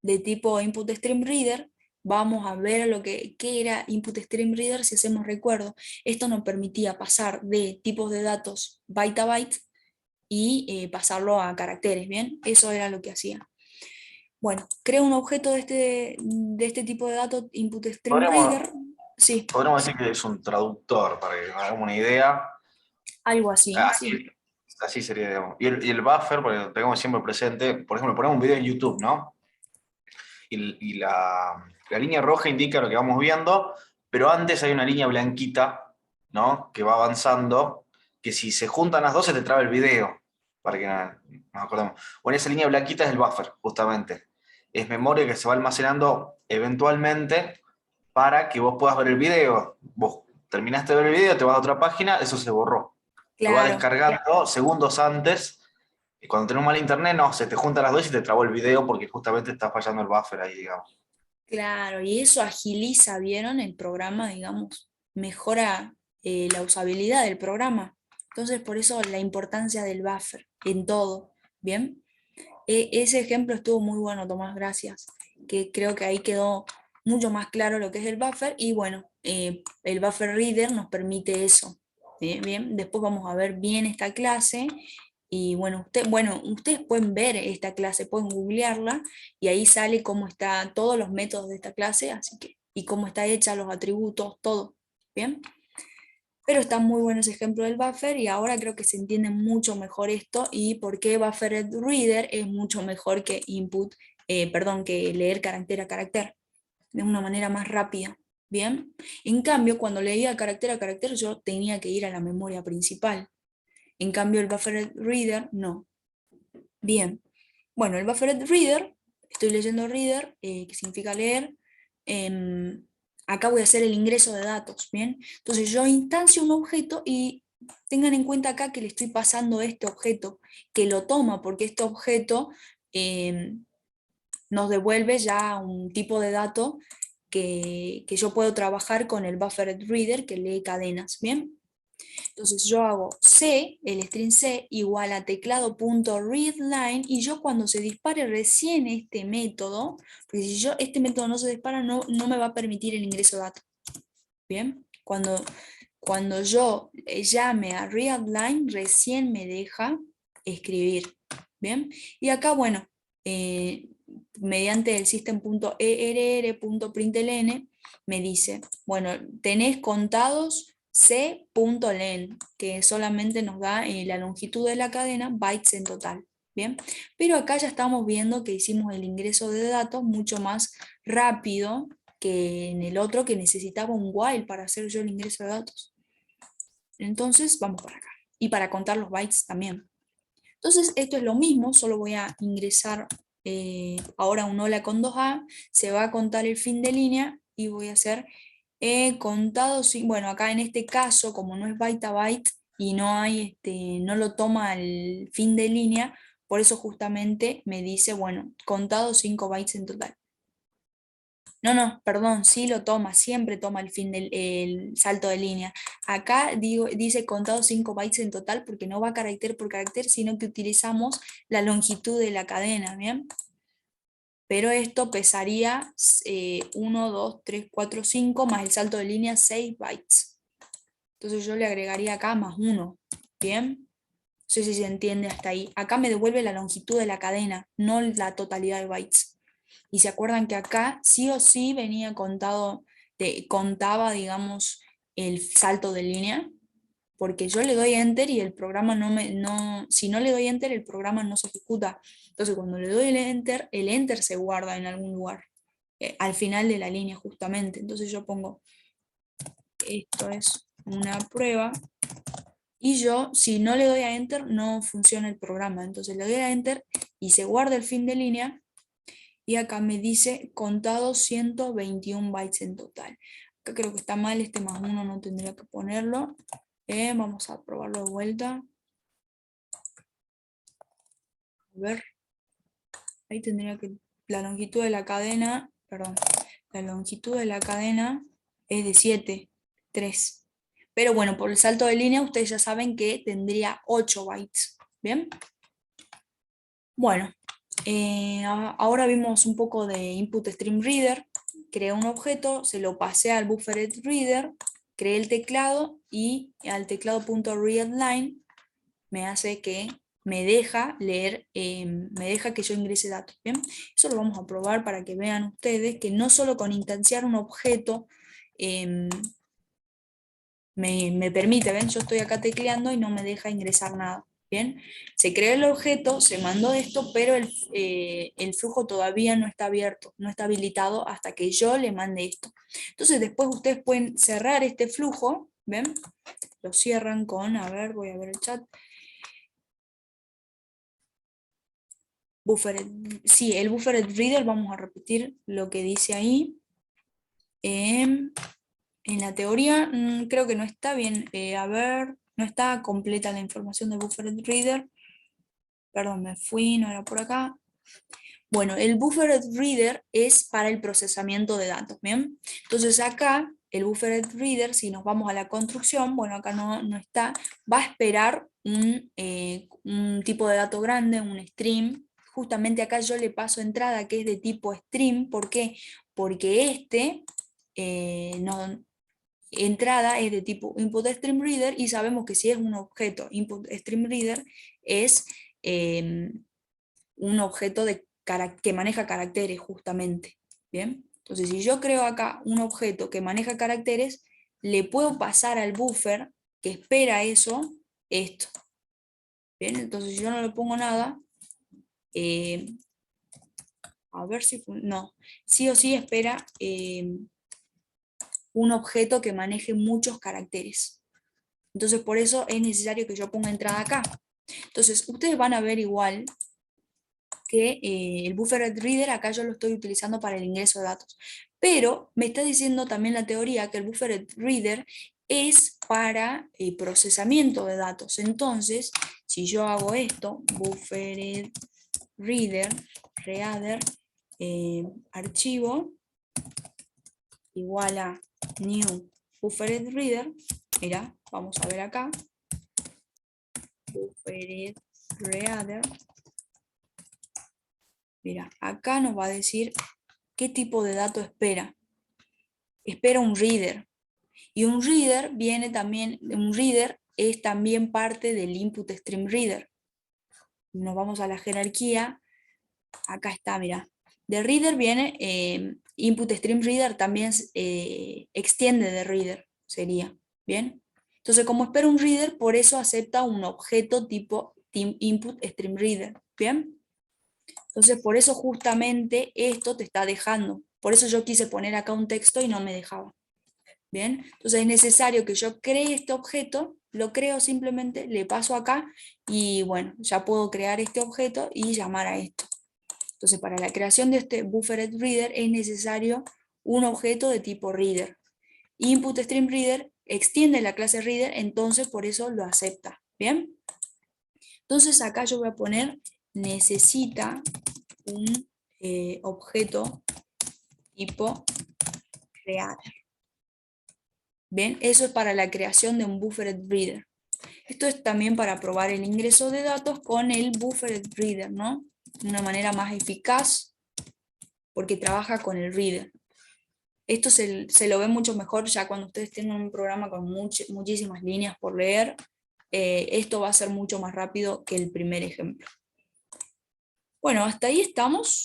de tipo InputStreamReader. Vamos a ver qué era InputStreamReader si hacemos recuerdo. Esto nos permitía pasar de tipos de datos byte a byte y pasarlo a caracteres, ¿bien? Eso era lo que hacía. Bueno, creo un objeto de este tipo de datos, InputStreamReader. Sí, Podríamos decir que es un traductor, para que nos hagamos una idea. algo así. Sí. Así sería, digamos. Y el buffer, porque lo tengamos siempre presente, por ejemplo, ponemos un video en YouTube, ¿no? Y la línea roja indica lo que vamos viendo, pero antes hay una línea blanquita, ¿no? Que va avanzando, que si se juntan las dos se te traba el video, para que nos acordemos. Bueno, esa línea blanquita es el buffer, justamente. Es memoria que se va almacenando eventualmente para que vos puedas ver el video. Vos terminaste de ver el video, te vas a otra página, eso se borró. Lo va Claro, descargando segundos antes. Y cuando tenés mal internet, no, se te juntan las dos y te trabó el video porque justamente está fallando el buffer ahí, digamos. claro, y eso agiliza, ¿vieron? El programa, digamos, mejora la usabilidad del programa. Entonces, por eso la importancia del buffer en todo, ¿bien? Ese ejemplo estuvo muy bueno, Tomás, gracias, que creo que ahí quedó mucho más claro lo que es el buffer, y bueno, el buffer reader nos permite eso. Bien, después vamos a ver bien esta clase, y bueno, ustedes pueden ver esta clase, pueden googlearla, y ahí sale cómo está todos los métodos de esta clase, así que, y cómo está hecha, los atributos, todo, ¿bien? Pero está muy bueno ese ejemplo del buffer, y ahora creo que se entiende mucho mejor esto y por qué buffered reader es mucho mejor que que leer carácter a carácter, de una manera más rápida. Bien, en cambio, cuando leía carácter a carácter, yo tenía que ir a la memoria principal. En cambio, el buffered reader no. Bien, bueno, el buffered reader, estoy leyendo reader, que significa leer. Acá voy a hacer el ingreso de datos, ¿bien? Entonces yo instancio un objeto y tengan en cuenta acá que le estoy pasando este objeto, que lo toma porque este objeto nos devuelve ya un tipo de dato que yo puedo trabajar con el buffered reader que lee cadenas, ¿bien? Entonces yo hago C, el string C, igual a teclado.readline, y yo cuando se dispare recién este método, porque si este método no se dispara, no me va a permitir el ingreso de datos. ¿Bien? Cuando yo llame a readline, recién me deja escribir. ¿Bien? Y acá, bueno, mediante el system.err.println me dice, bueno, tenés contados c.len, que solamente nos da la longitud de la cadena, bytes en total. Bien, pero acá ya estamos viendo que hicimos el ingreso de datos mucho más rápido que en el otro, que necesitaba un while para hacer yo el ingreso de datos. Entonces vamos para acá. Y para contar los bytes también. Entonces esto es lo mismo, solo voy a ingresar ahora un hola con 2A, se va a contar el fin de línea y voy a hacer contado, bueno, acá en este caso, como no es byte a byte y no hay, no lo toma el fin de línea, por eso justamente me dice, bueno, contado 5 bytes en total. No, perdón, sí lo toma, siempre toma el salto de línea. Acá dice contado 5 bytes en total porque no va carácter por carácter, sino que utilizamos la longitud de la cadena, ¿bien? Pero esto pesaría 1, 2, 3, 4, 5, más el salto de línea 6 bytes. Entonces yo le agregaría acá más 1, ¿bien? No sé si se entiende hasta ahí. Acá me devuelve la longitud de la cadena, no la totalidad de bytes. Y se acuerdan que acá sí o sí venía contado, contaba, digamos, el salto de línea, porque yo le doy enter y el programa si no le doy enter, el programa no se ejecuta. Entonces cuando le doy el enter se guarda en algún lugar, al final de la línea justamente. Entonces yo pongo, esto es una prueba, y yo, si no le doy a enter, no funciona el programa. Entonces le doy a enter y se guarda el fin de línea. Y acá me dice contado 121 bytes en total. Acá creo que está mal, este más 1 no tendría que ponerlo. Vamos a probarlo de vuelta. A ver. Ahí tendría que... La longitud de la cadena, perdón, la longitud de la cadena es de 7, 3. Pero bueno, por el salto de línea ustedes ya saben que tendría 8 bytes. ¿Bien? Bueno. Ahora vimos un poco de input stream reader, creé un objeto, se lo pasé al buffered reader, creé el teclado y al teclado.readline me hace que me deja leer, me deja que yo ingrese datos. ¿Bien? Eso lo vamos a probar para que vean ustedes que no solo con instanciar un objeto me permite, ¿ven? Yo estoy acá tecleando y no me deja ingresar nada. Bien, se creó el objeto, se mandó esto, pero el flujo todavía no está abierto, no está habilitado hasta que yo le mande esto. Entonces después ustedes pueden cerrar este flujo, ¿ven? Lo cierran con, a ver, voy a ver el chat. Sí, el buffered reader, vamos a repetir lo que dice ahí. En la teoría creo que no está bien, a ver... No está completa la información de buffered reader. Perdón, me fui, no era por acá. Bueno, el buffered reader es para el procesamiento de datos, ¿bien? Entonces acá, el buffered reader, si nos vamos a la construcción, bueno, acá no está, va a esperar un tipo de dato grande, un stream. Justamente acá yo le paso entrada que es de tipo stream. ¿Por qué? Porque entrada es de tipo input stream reader, y sabemos que si es un objeto input stream reader es un objeto que maneja caracteres justamente. ¿Bien? Entonces si yo creo acá un objeto que maneja caracteres, le puedo pasar al buffer que espera eso, esto. Bien, entonces yo no le pongo nada. A ver si... No, sí o sí espera un objeto que maneje muchos caracteres. Entonces por eso es necesario que yo ponga entrada acá. Entonces ustedes van a ver igual que el buffered reader acá yo lo estoy utilizando para el ingreso de datos. Pero me está diciendo también la teoría que el buffered reader es para procesamiento de datos. Entonces, si yo hago esto, buffered reader, archivo igual a new buffered reader. Mira, vamos a ver acá. Buffered reader. Mira, acá nos va a decir qué tipo de dato espera. Espera un reader. Y un reader viene también, un reader es también parte del input stream reader. Nos vamos a la jerarquía. Acá está, mira. De reader viene input stream reader, también extiende de reader, sería. ¿Bien? Entonces, como espera un reader, por eso acepta un objeto tipo input stream reader. ¿Bien? Entonces, por eso justamente esto te está dejando. Por eso yo quise poner acá un texto y no me dejaba. ¿Bien? Entonces es necesario que yo cree este objeto, lo creo simplemente, le paso acá y bueno, ya puedo crear este objeto y llamar a esto. Entonces para la creación de este buffered reader es necesario un objeto de tipo reader. Input stream reader extiende la clase reader, entonces por eso lo acepta. ¿Bien? Entonces acá yo voy a poner necesita un objeto tipo reader. Bien, eso es para la creación de un buffered reader. Esto es también para probar el ingreso de datos con el buffered reader, ¿no? De una manera más eficaz, porque trabaja con el reader. Esto se lo ve mucho mejor ya cuando ustedes tienen un programa con muchísimas líneas por leer. Esto va a ser mucho más rápido que el primer ejemplo. Bueno, hasta ahí estamos.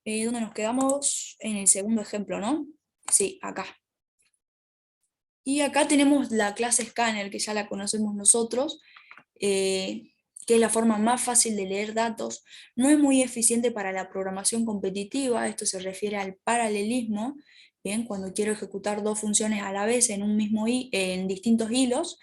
¿Dónde nos quedamos? En el segundo ejemplo, ¿no? Sí, acá. Y acá tenemos la clase Scanner, que ya la conocemos nosotros, que es la forma más fácil de leer datos. No es muy eficiente para la programación competitiva, esto se refiere al paralelismo, ¿bien? Cuando quiero ejecutar dos funciones a la vez en un mismo en distintos hilos,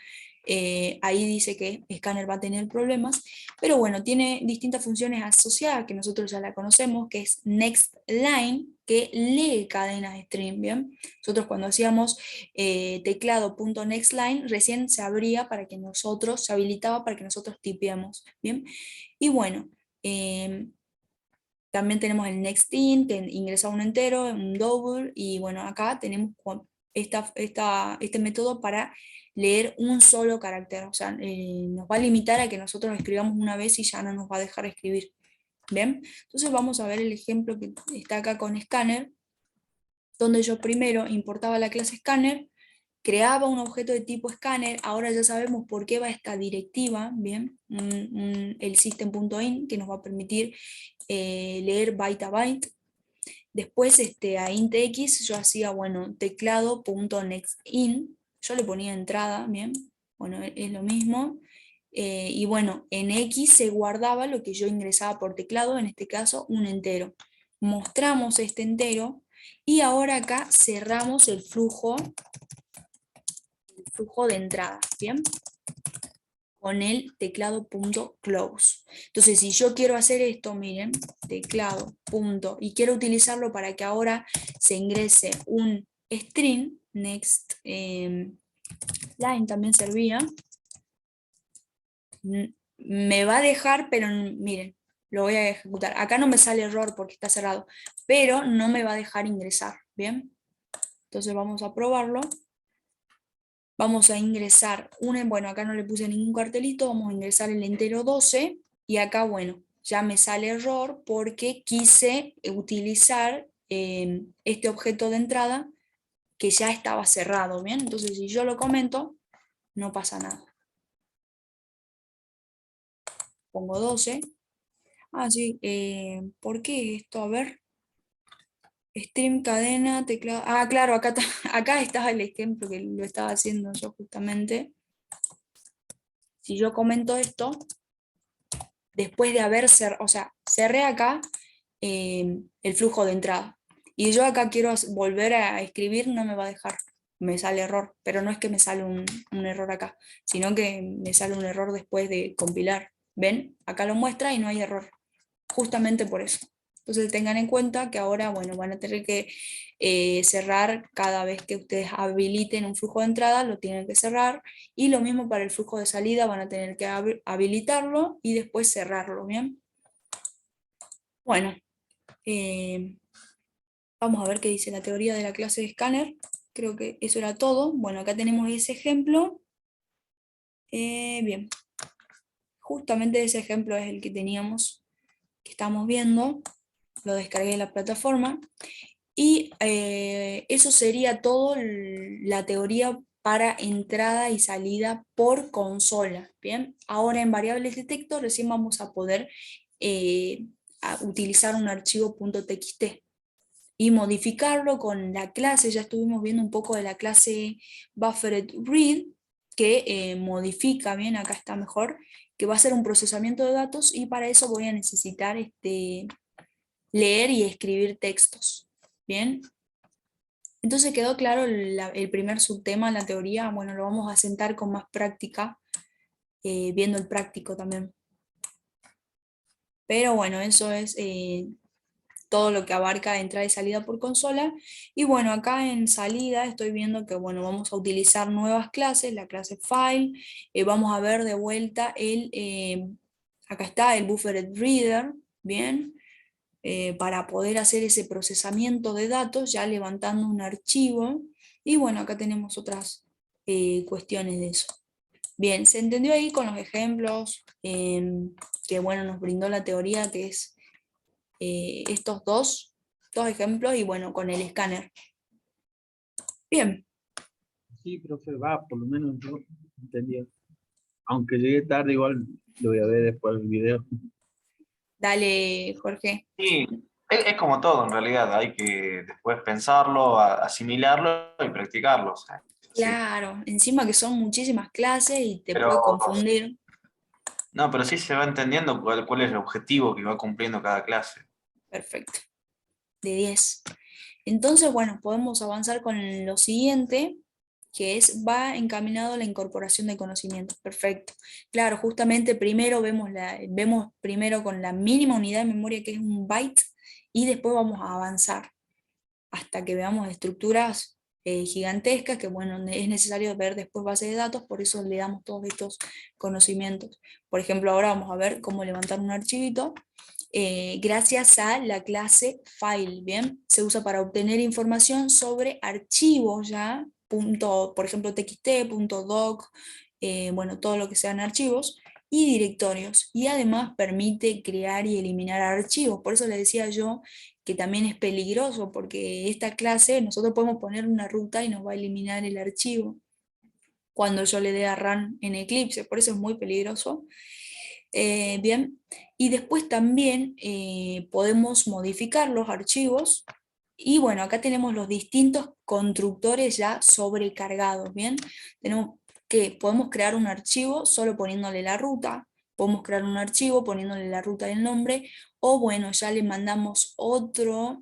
ahí dice que Scanner va a tener problemas, pero bueno, tiene distintas funciones asociadas que nosotros ya la conocemos, que es next line, que lee cadenas string, ¿bien? Nosotros cuando hacíamos teclado.nextLine recién se abría para que nosotros, se habilitaba para que nosotros tipeemos, ¿bien? Y bueno, también tenemos el nextInt, que ingresa un entero, un double, y bueno, acá tenemos este método para leer un solo carácter, o sea, nos va a limitar a que nosotros escribamos una vez y ya no nos va a dejar escribir. ¿Bien? Entonces vamos a ver el ejemplo que está acá con Scanner, donde yo primero importaba la clase Scanner, creaba un objeto de tipo Scanner, ahora ya sabemos por qué va esta directiva, ¿bien? El system.in, que nos va a permitir leer byte a byte. Después a int.x yo hacía, bueno, teclado.nextIn, yo le ponía entrada, ¿bien? Bueno, es lo mismo. Y bueno, en X se guardaba lo que yo ingresaba por teclado, en este caso un entero. Mostramos este entero y ahora acá cerramos el flujo de entrada, ¿bien? Con el teclado.close. Entonces, si yo quiero hacer esto, miren, teclado, punto, y quiero utilizarlo para que ahora se ingrese un string, next line también servía, me va a dejar, pero miren, lo voy a ejecutar. Acá no me sale error porque está cerrado, pero no me va a dejar ingresar, ¿bien? Entonces vamos a probarlo. Vamos a ingresar, bueno, acá no le puse ningún cartelito, vamos a ingresar el entero 12 y acá, bueno, ya me sale error porque quise utilizar este objeto de entrada que ya estaba cerrado, ¿bien? Entonces si yo lo comento, no pasa nada. Pongo 12. Ah, sí, ¿por qué esto? A ver. Stream, cadena, teclado. Ah, claro, acá estaba el ejemplo que lo estaba haciendo yo justamente. Si yo comento esto, después de haber cerrado, o sea, cerré acá el flujo de entrada. Y yo acá quiero volver a escribir, no me va a dejar. Me sale error, pero no es que me sale un error acá, sino que me sale un error después de compilar. ¿Ven? Acá lo muestra y no hay error. Justamente por eso. Entonces tengan en cuenta que ahora, bueno, van a tener que cerrar cada vez que ustedes habiliten un flujo de entrada, lo tienen que cerrar, y lo mismo para el flujo de salida, van a tener que habilitarlo y después cerrarlo, ¿bien? Bueno, Vamos a ver qué dice la teoría de la clase de escáner. Creo que eso era todo. Bueno, acá tenemos ese ejemplo. Bien, justamente ese ejemplo es el que teníamos, que estamos viendo. Lo descargué de la plataforma. Y eso sería todo la teoría para entrada y salida por consola. Bien, ahora en variables detector recién vamos a poder utilizar un archivo .txt y modificarlo con la clase. Ya estuvimos viendo un poco de la clase BufferedRead, que modifica, bien, acá está mejor, que va a ser un procesamiento de datos, y para eso voy a necesitar leer y escribir textos. Bien, entonces quedó claro el primer subtema, la teoría. Bueno, lo vamos a sentar con más práctica, viendo el práctico también. Pero bueno, eso es todo lo que abarca entrada y salida por consola. Y bueno, acá en salida estoy viendo que bueno, vamos a utilizar nuevas clases, la clase file. Vamos a ver de vuelta acá está el BufferedReader, bien, para poder hacer ese procesamiento de datos, ya levantando un archivo. Y bueno, acá tenemos otras cuestiones de eso. Bien, se entendió ahí con los ejemplos que bueno, nos brindó la teoría, que es estos dos ejemplos, y bueno, con el escáner. Bien, Sí, profe, va, por lo menos yo entendí. Aunque llegué tarde, igual lo voy a ver después del video. dale, Jorge. Sí, es como todo en realidad, hay que después pensarlo, asimilarlo y practicarlo. O sea, sí. Claro, encima que son muchísimas clases y te Pero, puede confundir. no, pero sí se va entendiendo cuál es el objetivo que va cumpliendo cada clase. Perfecto, de 10. Entonces, bueno, podemos avanzar con lo siguiente, que es, va encaminado a la incorporación de conocimientos. Perfecto. Claro, justamente primero vemos primero con la mínima unidad de memoria, que es un byte, y después vamos a avanzar hasta que veamos estructuras gigantescas, que bueno, es necesario ver después bases de datos, por eso le damos todos estos conocimientos. Por ejemplo, ahora vamos a ver cómo levantar un archivito. Gracias a la clase file, ¿bien? Se usa para obtener información sobre archivos ya, por ejemplo, txt, .doc, bueno, todo lo que sean archivos, y directorios. Y además permite crear y eliminar archivos. Por eso le decía yo que también es peligroso, porque esta clase nosotros podemos poner una ruta y nos va a eliminar el archivo cuando yo le dé a run en Eclipse. Por eso es muy peligroso. Bien, y después también podemos modificar los archivos. Y bueno, acá tenemos los distintos constructores ya sobrecargados. Bien, tenemos que podemos crear un archivo solo poniéndole la ruta, podemos crear un archivo poniéndole la ruta y el nombre, o bueno, ya le mandamos otro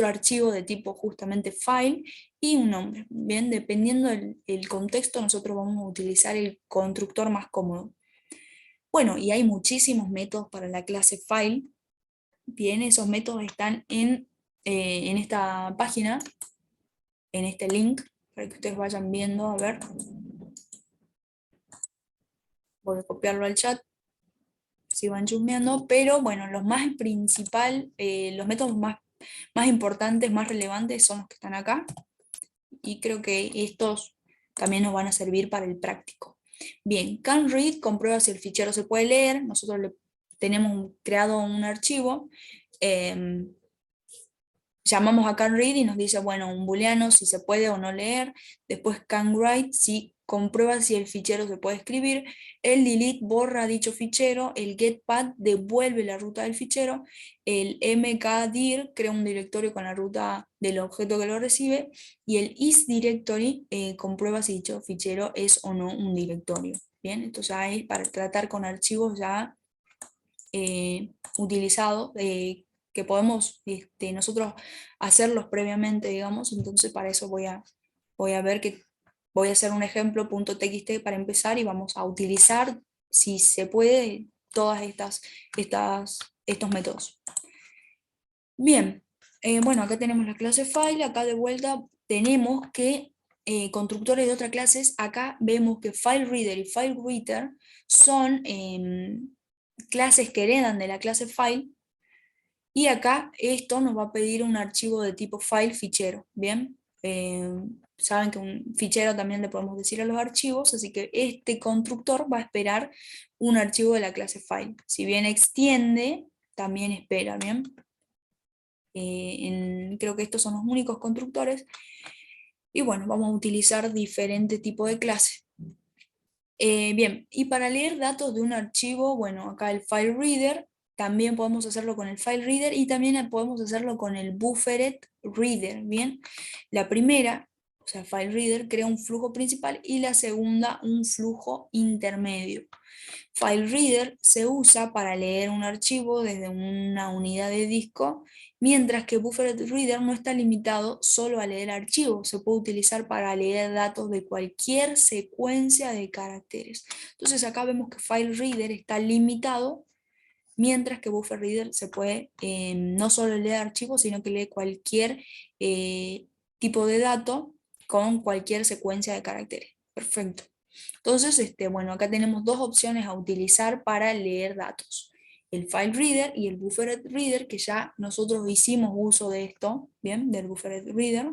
archivo de tipo justamente file y un nombre. Bien, dependiendo del contexto, nosotros vamos a utilizar el constructor más cómodo. Bueno, y hay muchísimos métodos para la clase file. Bien, esos métodos están en esta página, en este link, para que ustedes vayan viendo. A ver, voy a copiarlo al chat, si van chusmeando, pero bueno, los más principal, los métodos más importantes, más relevantes son los que están acá, y creo que estos también nos van a servir para el práctico. Bien, canRead comprueba si el fichero se puede leer. Nosotros tenemos creado un archivo, llamamos a canRead y nos dice, bueno, un booleano si se puede o no leer. Después canWrite si comprueba si el fichero se puede escribir. El delete borra dicho fichero. El getPath devuelve la ruta del fichero. El mkdir crea un directorio con la ruta del objeto que lo recibe. Y el isDirectory comprueba si dicho fichero es o no un directorio. Bien, esto ya es para tratar con archivos ya utilizados, que podemos nosotros hacerlos previamente, digamos. Entonces para eso voy a ver que voy a hacer un ejemplo .txt para empezar, y vamos a utilizar, si se puede, todas estos métodos. Bien, bueno, acá tenemos la clase file. Acá de vuelta tenemos que constructores de otras clases. Acá vemos que FileReader y FileWriter son clases que heredan de la clase file, Y acá esto nos va a pedir un archivo de tipo file fichero, ¿bien? Saben que un fichero también le podemos decir a los archivos, así que este constructor va a esperar un archivo de la clase file. Si bien extiende, también espera, ¿bien? Creo que estos son los únicos constructores. Y bueno, vamos a utilizar diferentes tipos de clases. Bien, y para leer datos de un archivo, bueno, acá el file reader, también podemos hacerlo con el file reader y también podemos hacerlo con el buffered reader, ¿bien? La primera, o sea, file reader, crea un flujo principal y la segunda un flujo intermedio. File reader se usa para leer un archivo desde una unidad de disco, mientras que buffered reader no está limitado solo a leer archivos, se puede utilizar para leer datos de cualquier secuencia de caracteres. Entonces acá vemos que file reader está limitado, mientras que buffer reader se puede no solo leer archivos, sino que lee cualquier tipo de dato con cualquier secuencia de caracteres. Perfecto. Entonces, bueno, acá tenemos dos opciones a utilizar para leer datos. El file reader y el buffered reader, que ya nosotros hicimos uso de esto, ¿bien? Del buffered reader.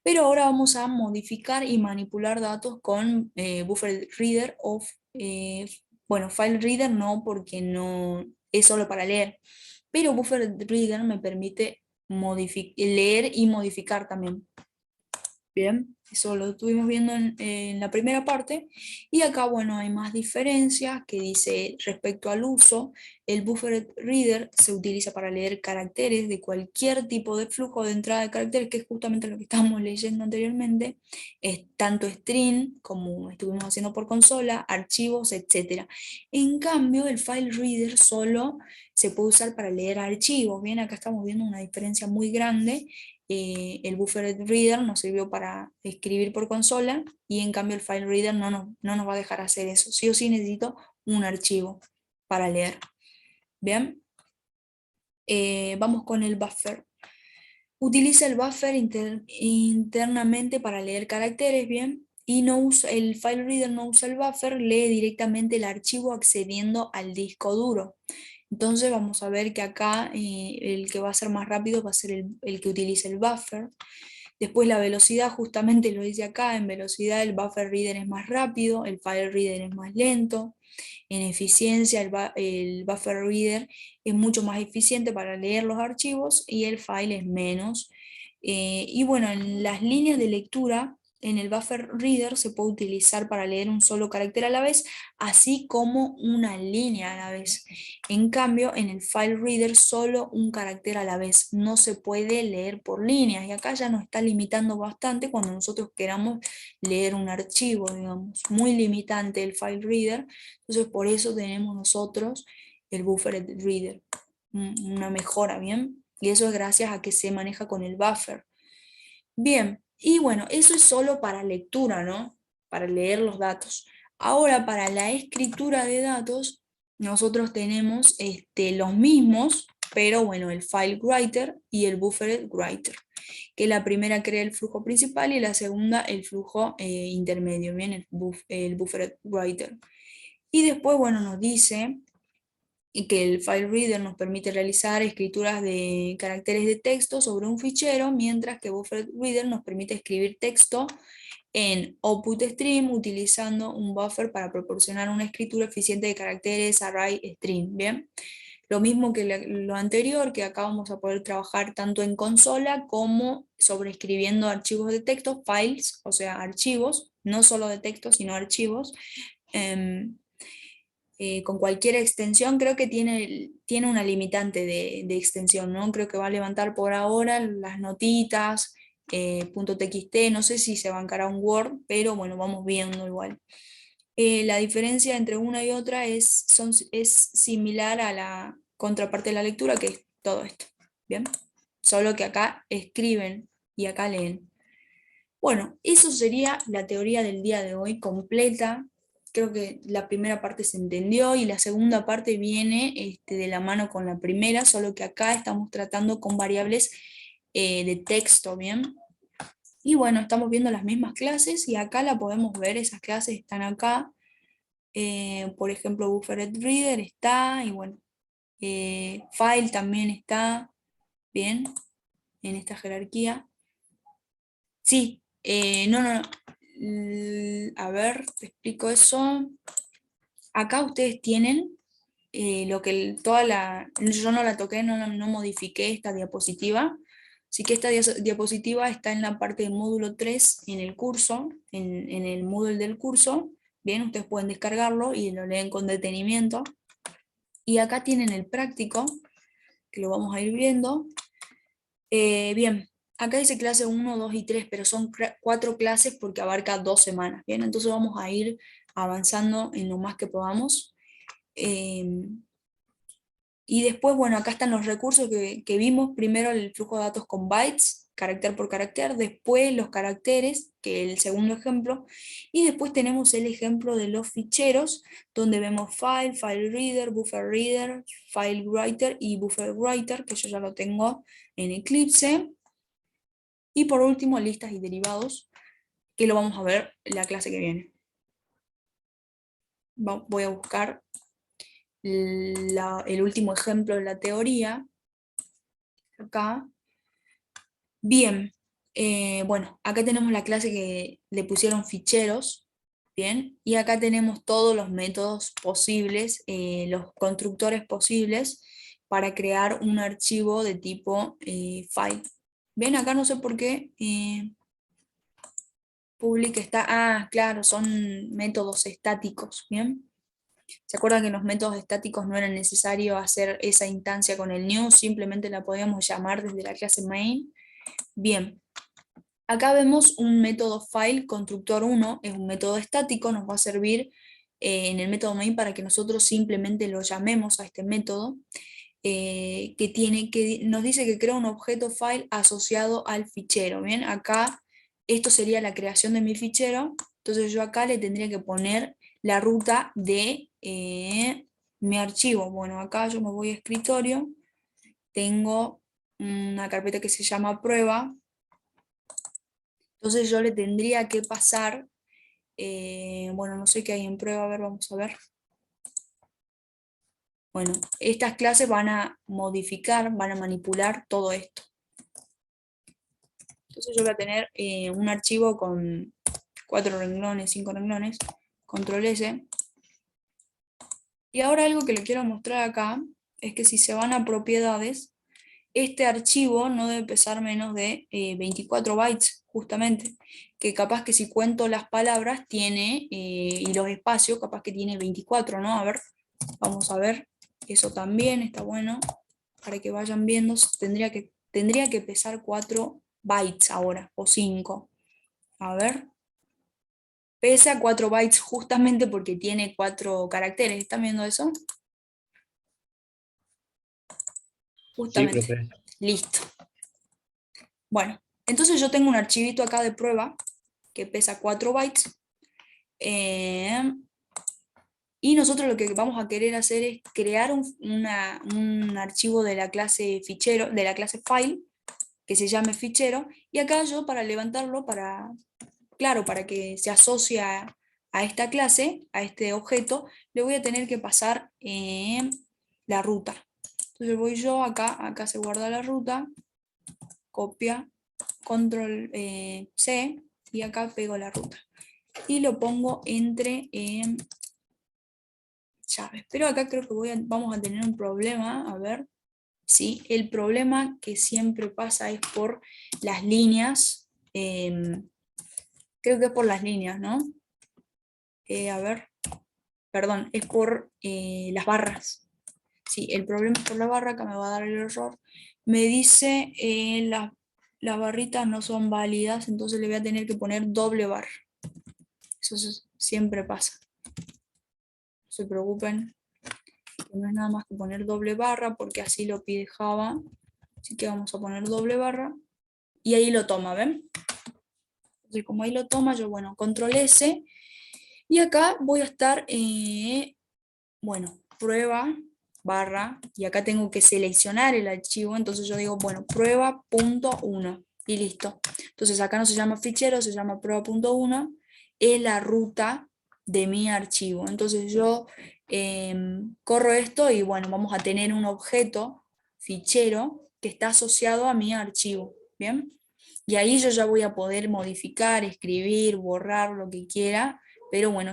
Pero ahora vamos a modificar y manipular datos con buffered reader o, bueno, file reader no, porque no es solo para leer. Pero buffered reader me permite leer y modificar también. Bien, eso lo estuvimos viendo en la primera parte. Y acá, bueno, hay más diferencias que dice respecto al uso. El buffered reader se utiliza para leer caracteres de cualquier tipo de flujo de entrada de caracteres, que es justamente lo que estábamos leyendo anteriormente. Es tanto string, como estuvimos haciendo por consola, archivos, etc. En cambio, el file reader solo se puede usar para leer archivos. Bien, acá estamos viendo una diferencia muy grande. El buffered reader nos sirvió para escribir por consola y en cambio el file reader no nos va a dejar hacer eso. Sí o sí necesito un archivo para leer. Bien, vamos con el buffer. Utiliza el buffer internamente para leer caracteres, bien, y no usa, el file reader no usa el buffer, lee directamente el archivo accediendo al disco duro. Entonces vamos a ver que acá el que va a ser más rápido va a ser el que utiliza el buffer. Después la velocidad, justamente lo dice acá, en velocidad el buffer reader es más rápido, el file reader es más lento. En eficiencia el buffer reader es mucho más eficiente para leer los archivos y el file es menos. Y bueno, en las líneas de lectura, en el buffer reader se puede utilizar para leer un solo carácter a la vez, así como una línea a la vez. En cambio, en el file reader solo un carácter a la vez, no se puede leer por líneas, y acá ya nos está limitando bastante cuando nosotros queramos leer un archivo, digamos, muy limitante el file reader. Entonces por eso tenemos nosotros el buffered reader, una mejora, ¿bien? Y eso es gracias a que se maneja con el buffer. Bien, y bueno, eso es solo para lectura, ¿no? Para leer los datos. Ahora, para la escritura de datos, nosotros tenemos los mismos, pero bueno, el file writer y el buffered writer, que la primera crea el flujo principal y la segunda el flujo intermedio, ¿bien? El buffered writer. Y después, bueno, nos dice que el file reader nos permite realizar escrituras de caracteres de texto sobre un fichero, mientras que buffer reader nos permite escribir texto en output stream utilizando un buffer para proporcionar una escritura eficiente de caracteres array string, ¿bien? Lo mismo que lo anterior, que acá vamos a poder trabajar tanto en consola como sobreescribiendo archivos de texto, files, o sea, archivos, no solo de texto, sino archivos. Con cualquier extensión, creo que tiene una limitante de extensión, ¿no? Creo que va a levantar por ahora las notitas, .txt, no sé si se bancará un Word, pero bueno, vamos viendo igual. La diferencia entre una y otra es similar a la contraparte de la lectura, que es todo esto, ¿bien? Solo que acá escriben y acá leen. Bueno, eso sería la teoría del día de hoy completa. Creo que la primera parte se entendió y la segunda parte viene de la mano con la primera, solo que acá estamos tratando con variables de texto, ¿bien? Y bueno, estamos viendo las mismas clases y acá la podemos ver, esas clases están acá. Por ejemplo, buffered reader está, y bueno, File también está, bien, en esta jerarquía. Sí, no. A ver, te explico eso. Acá ustedes tienen lo que yo no la toqué, no modifiqué esta diapositiva. Así que esta diapositiva está en la parte del módulo 3 en el curso, en el Moodle del curso. Bien, ustedes pueden descargarlo y lo leen con detenimiento. Y acá tienen el práctico, que lo vamos a ir viendo. Bien, acá dice clase 1, 2 y 3, pero son 4 clases porque abarca 2 semanas. Bien, entonces vamos a ir avanzando en lo más que podamos. Y después, bueno, acá están los recursos que vimos. Primero el flujo de datos con bytes, carácter por carácter, después los caracteres, que es el segundo ejemplo, y después tenemos el ejemplo de los ficheros, donde vemos file, file reader, buffer reader, file writer y buffer writer, que yo ya lo tengo en Eclipse. Y por último, listas y derivados, que lo vamos a ver en la clase que viene. Voy a buscar el último ejemplo de la teoría, acá. Bien, bueno, acá tenemos la clase que le pusieron ficheros, bien, y acá tenemos todos los métodos posibles, los constructores posibles para crear un archivo de tipo file. Bien, acá no sé por qué public está, claro, son métodos estáticos, bien. ¿Se acuerdan que en los métodos estáticos no era necesario hacer esa instancia con el new? Simplemente la podíamos llamar desde la clase main. Bien, acá vemos un método file constructor 1, es un método estático, nos va a servir en el método main para que nosotros simplemente lo llamemos a este método, que nos dice que crea un objeto file asociado al fichero. Bien, acá esto sería la creación de mi fichero, entonces yo acá le tendría que poner la ruta de mi archivo. Bueno, acá yo me voy a escritorio, tengo una carpeta que se llama prueba, entonces yo le tendría que pasar, bueno, no sé qué hay en prueba, a ver, vamos a ver. Bueno, estas clases van a modificar, van a manipular todo esto. Entonces yo voy a tener un archivo con 4 renglones, 5 renglones, control S. Y ahora algo que le quiero mostrar acá es que si se van a propiedades, este archivo no debe pesar menos de 24 bytes, justamente, que capaz que si cuento las palabras tiene, y los espacios, capaz que tiene 24, ¿no? A ver, vamos a ver, eso también está bueno, para que vayan viendo, tendría que pesar 4 bytes ahora, o 5, a ver, pesa 4 bytes justamente porque tiene 4 caracteres, ¿están viendo eso? Sí, Justamente. profe. Listo. Bueno, entonces yo tengo un archivito acá de prueba que pesa 4 bytes. Y nosotros lo que vamos a querer hacer es crear un archivo de la clase fichero, de la clase file, que se llame fichero. Y acá yo para levantarlo, claro, para que se asocie a esta clase, a este objeto, le voy a tener que pasar la ruta. Entonces voy yo acá se guarda la ruta, copia, control C, y acá pego la ruta. Y lo pongo entre llaves. Pero acá creo que vamos a tener un problema, a ver. Sí, el problema que siempre pasa es por las líneas, creo que es por las líneas, ¿no? A ver, perdón, es por las barras. Sí, el problema es por la barra, acá me va a dar el error. Me dice las barritas no son válidas, entonces le voy a tener que poner doble barra. Eso siempre pasa. No se preocupen, que no es nada más que poner doble barra, porque así lo pide Java. Así que vamos a poner doble barra, y ahí lo toma, ¿ven? Entonces como ahí lo toma, yo, bueno, control S, y acá voy a estar, bueno, prueba, barra, y acá tengo que seleccionar el archivo, entonces yo digo, bueno, prueba.1, y listo. Entonces acá no se llama fichero, se llama prueba.1, es la ruta de mi archivo. Entonces yo corro esto y bueno, vamos a tener un objeto fichero que está asociado a mi archivo, ¿bien? Y ahí yo ya voy a poder modificar, escribir, borrar lo que quiera, pero bueno,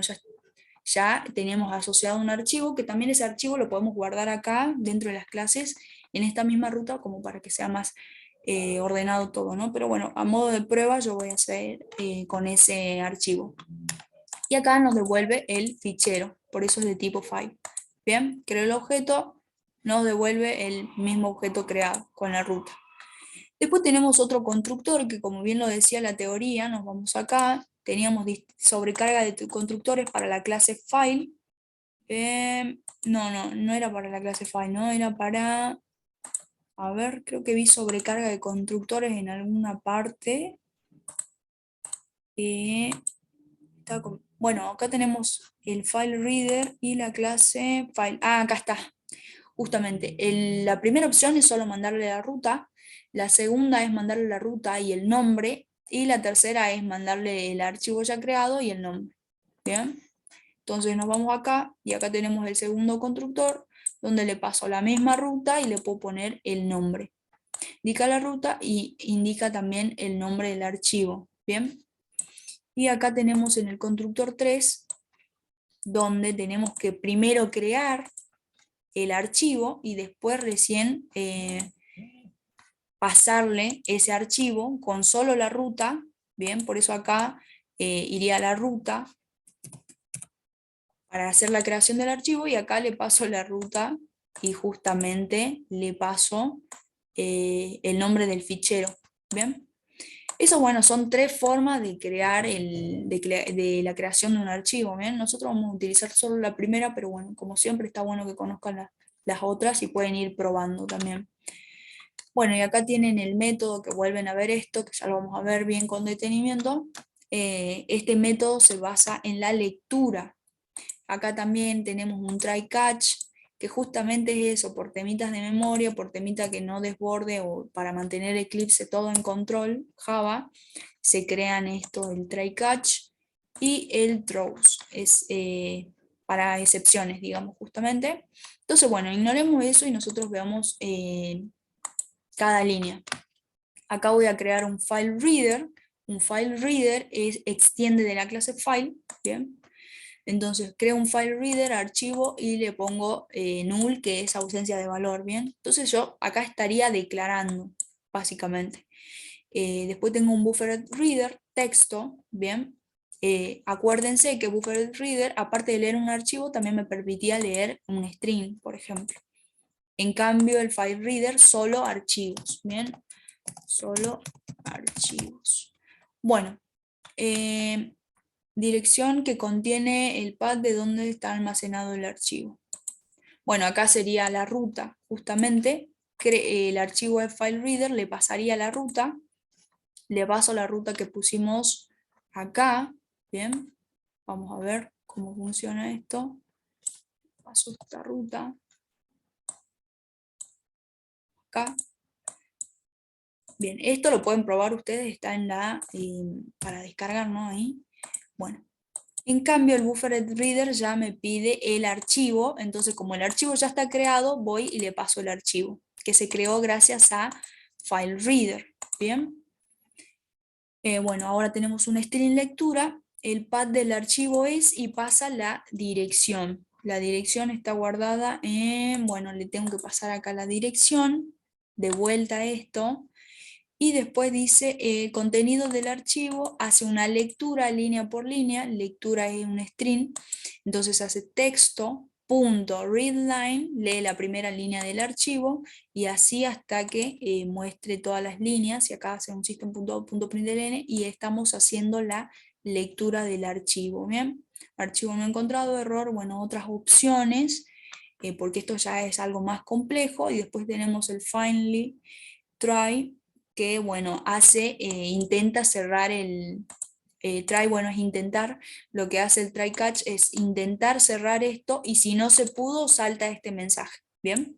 ya tenemos asociado un archivo, que también ese archivo lo podemos guardar acá dentro de las clases, en esta misma ruta, como para que sea más ordenado todo, ¿no? Pero bueno, a modo de prueba yo voy a hacer con ese archivo. Y acá nos devuelve el fichero, por eso es de tipo file. Bien, creo el objeto, nos devuelve el mismo objeto creado con la ruta. Después tenemos otro constructor que, como bien lo decía la teoría, nos vamos acá, teníamos sobrecarga de constructores para la clase file. No era para la clase file, no, era para, a ver, creo que vi sobrecarga de constructores en alguna parte. Bueno, acá tenemos el file reader y la clase file. Ah, acá está. Justamente, la primera opción es solo mandarle la ruta, la segunda es mandarle la ruta y el nombre, y la tercera es mandarle el archivo ya creado y el nombre. ¿Bien? Entonces nos vamos acá, y acá tenemos el segundo constructor, donde le paso la misma ruta y le puedo poner el nombre. Indica la ruta y indica también el nombre del archivo. ¿Bien? Y acá tenemos en el constructor 3, donde tenemos que primero crear el archivo y después recién pasarle ese archivo con solo la ruta. Bien, por eso acá iría a la ruta para hacer la creación del archivo, y acá le paso la ruta y justamente le paso el nombre del fichero. Bien, eso, bueno, son 3 formas de crear de la creación de un archivo. ¿Bien? Nosotros vamos a utilizar solo la primera, pero bueno, como siempre está bueno que conozcan las otras y pueden ir probando también. Bueno, y acá tienen el método, que vuelven a ver esto, que ya lo vamos a ver bien con detenimiento. Este método se basa en la lectura. Acá también tenemos un try catch, que justamente es eso, por temitas de memoria, por temita que no desborde, o para mantener Eclipse todo en control, Java, se crean esto, el try catch y el throws, es para excepciones, digamos, justamente. Entonces, bueno, ignoremos eso y nosotros veamos cada línea. Acá voy a crear un file reader. Un file reader extiende de la clase file, ¿bien? Entonces creo un file reader, archivo, y le pongo null, que es ausencia de valor, ¿bien? Entonces yo acá estaría declarando, básicamente. Después tengo un buffer reader, texto, ¿bien? Acuérdense que buffer reader, aparte de leer un archivo, también me permitía leer un string, por ejemplo. En cambio, el file reader, solo archivos, ¿bien? Solo archivos. Bueno, dirección que contiene el path de donde está almacenado el archivo. Bueno, acá sería la ruta, justamente. El archivo de file reader le pasaría la ruta. Le paso la ruta que pusimos acá. Bien, vamos a ver cómo funciona esto. Paso esta ruta acá. Bien, esto lo pueden probar ustedes, está en la para descargar, ¿no? Ahí. Bueno, en cambio el buffer reader ya me pide el archivo, entonces como el archivo ya está creado, voy y le paso el archivo, que se creó gracias a file reader. Bien. Bueno, ahora tenemos una string lectura, el path del archivo es, y pasa la dirección. La dirección está guardada en, bueno, le tengo que pasar acá la dirección, de vuelta a esto. Y después dice, contenido del archivo, hace una lectura línea por línea, lectura es un string, entonces hace texto, punto, readline, lee la primera línea del archivo, y así hasta que muestre todas las líneas, y acá hace un system.out.println, y estamos haciendo la lectura del archivo. Bien, archivo no encontrado, error, bueno, otras opciones, porque esto ya es algo más complejo. Y después tenemos el finally try, que bueno, intenta cerrar el try, bueno, es intentar. Lo que hace el try catch es intentar cerrar esto, y si no se pudo, salta este mensaje. Bien,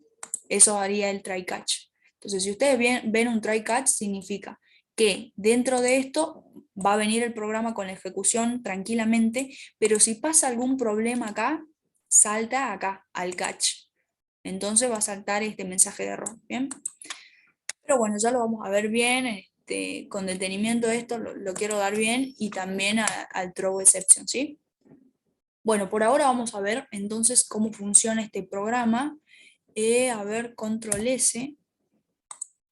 eso haría el try catch. Entonces, si ustedes ven un try catch, significa que dentro de esto va a venir el programa con la ejecución tranquilamente, pero si pasa algún problema acá, salta acá al catch. Entonces va a saltar este mensaje de error, ¿bien? Pero bueno, ya lo vamos a ver bien, con detenimiento esto lo quiero dar bien y también al throw exception, ¿sí? Bueno, por ahora vamos a ver entonces cómo funciona este programa. A ver, control S,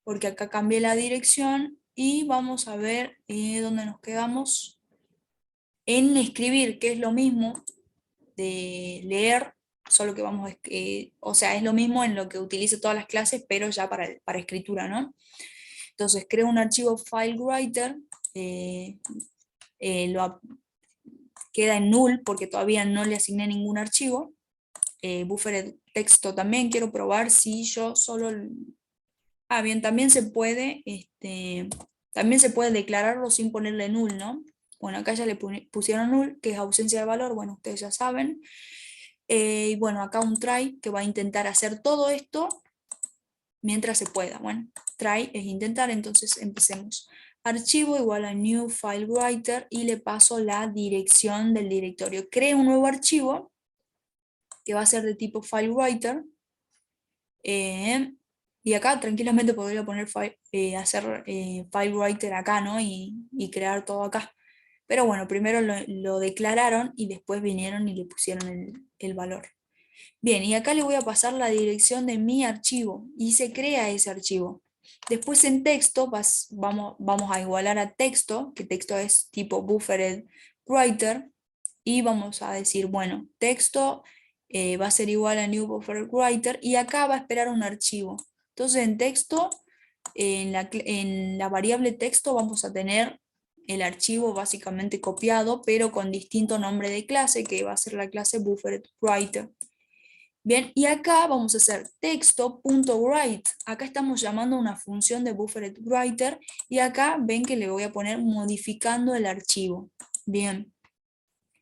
porque acá cambié la dirección y vamos a ver dónde nos quedamos. En escribir, que es lo mismo de leer, solo que vamos a, o sea, es lo mismo en lo que utilizo todas las clases, pero ya para escritura, ¿no? Entonces creo un archivo FileWriter, queda en null porque todavía no le asigné ningún archivo. Buffer texto también quiero probar si yo solo... bien, también se puede declararlo sin ponerle null, ¿no? Bueno, acá ya le pusieron null, que es ausencia de valor, bueno, ustedes ya saben. Y bueno, acá un try que va a intentar hacer todo esto mientras se pueda. Bueno, try es intentar, entonces empecemos. Archivo igual a new file writer y le paso la dirección del directorio. Creo un nuevo archivo que va a ser de tipo file writer. Y acá tranquilamente podría poner hacer file writer acá, ¿no? Y crear todo acá. Pero bueno, primero lo declararon y después vinieron y le pusieron el valor. Bien, y acá le voy a pasar la dirección de mi archivo y se crea ese archivo. Después en texto vamos a igualar a texto, que texto es tipo buffered writer, y vamos a decir, bueno, texto va a ser igual a new buffered writer y acá va a esperar un archivo. Entonces en texto, en la variable texto vamos a tener el archivo básicamente copiado, pero con distinto nombre de clase, que va a ser la clase buffered writer. Bien, y acá vamos a hacer texto.write. Acá estamos llamando a una función de buffered writer y acá ven que le voy a poner modificando el archivo. Bien,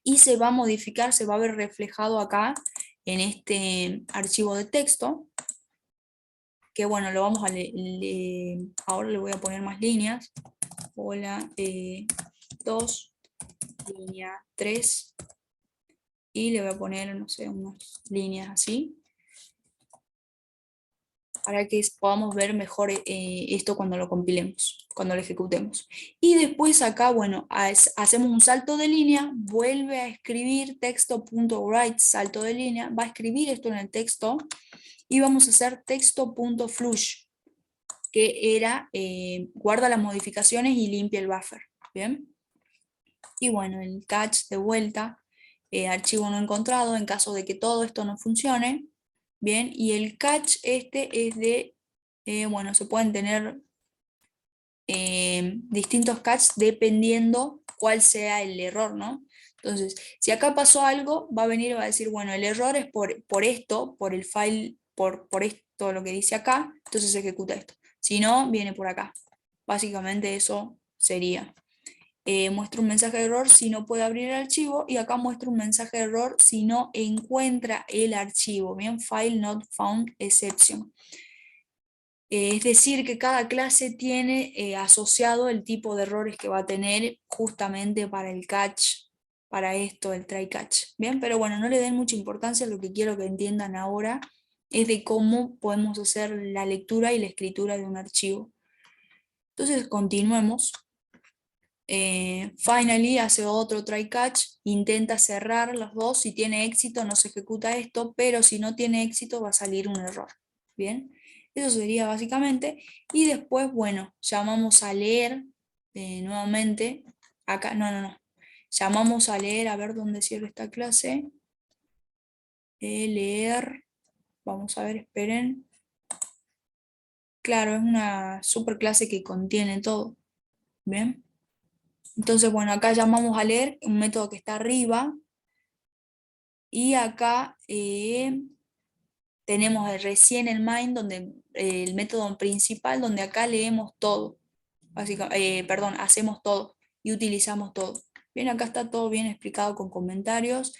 y se va a modificar, se va a ver reflejado acá en este archivo de texto, que bueno, lo vamos a ahora le voy a poner más líneas. Hola, 2, línea 3, y le voy a poner, no sé, unas líneas así, para que podamos ver mejor esto cuando lo compilemos, cuando lo ejecutemos. Y después acá, bueno, hacemos un salto de línea, vuelve a escribir texto.write, salto de línea, va a escribir esto en el texto, y vamos a hacer texto.flush, que era, guarda las modificaciones y limpia el buffer, ¿bien? Y bueno, el catch de vuelta, archivo no encontrado, en caso de que todo esto no funcione. Bien, y el catch es de, bueno, se pueden tener distintos catch dependiendo cuál sea el error, ¿no? Entonces, si acá pasó algo, va a venir y va a decir, bueno, el error es por esto, por el file, por esto, lo que dice acá, entonces se ejecuta esto. Si no, viene por acá. Básicamente eso sería. Muestra un mensaje de error si no puede abrir el archivo, y acá muestra un mensaje de error si no encuentra el archivo, bien, file not found exception. Es decir, que cada clase tiene asociado el tipo de errores que va a tener justamente para el catch, para esto, el try catch, bien, pero bueno, no le den mucha importancia, lo que quiero que entiendan ahora es de cómo podemos hacer la lectura y la escritura de un archivo. Entonces continuemos. Finally hace otro try catch, intenta cerrar los dos, si tiene éxito no se ejecuta esto, pero si no tiene éxito va a salir un error. Bien, eso sería básicamente, y después, bueno, llamamos a leer nuevamente, acá, no, llamamos a leer, a ver dónde cierra esta clase, leer, vamos a ver, esperen, claro, es una super clase que contiene todo, bien. Entonces, bueno, acá llamamos a leer, un método que está arriba, y acá tenemos recién el main, donde el método principal, donde acá leemos todo, perdón, hacemos todo y utilizamos todo. Bien, acá está todo bien explicado con comentarios.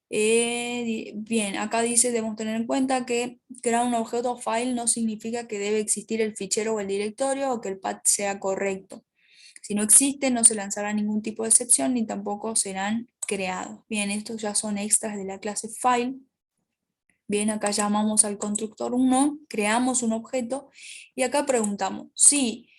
Bien, acá dice, debemos tener en cuenta que crear un objeto file no significa que debe existir el fichero o el directorio o que el path sea correcto. Si no existe, no se lanzará ningún tipo de excepción ni tampoco serán creados. Bien, estos ya son extras de la clase file. Bien, acá llamamos al constructor 1, creamos un objeto y acá preguntamos si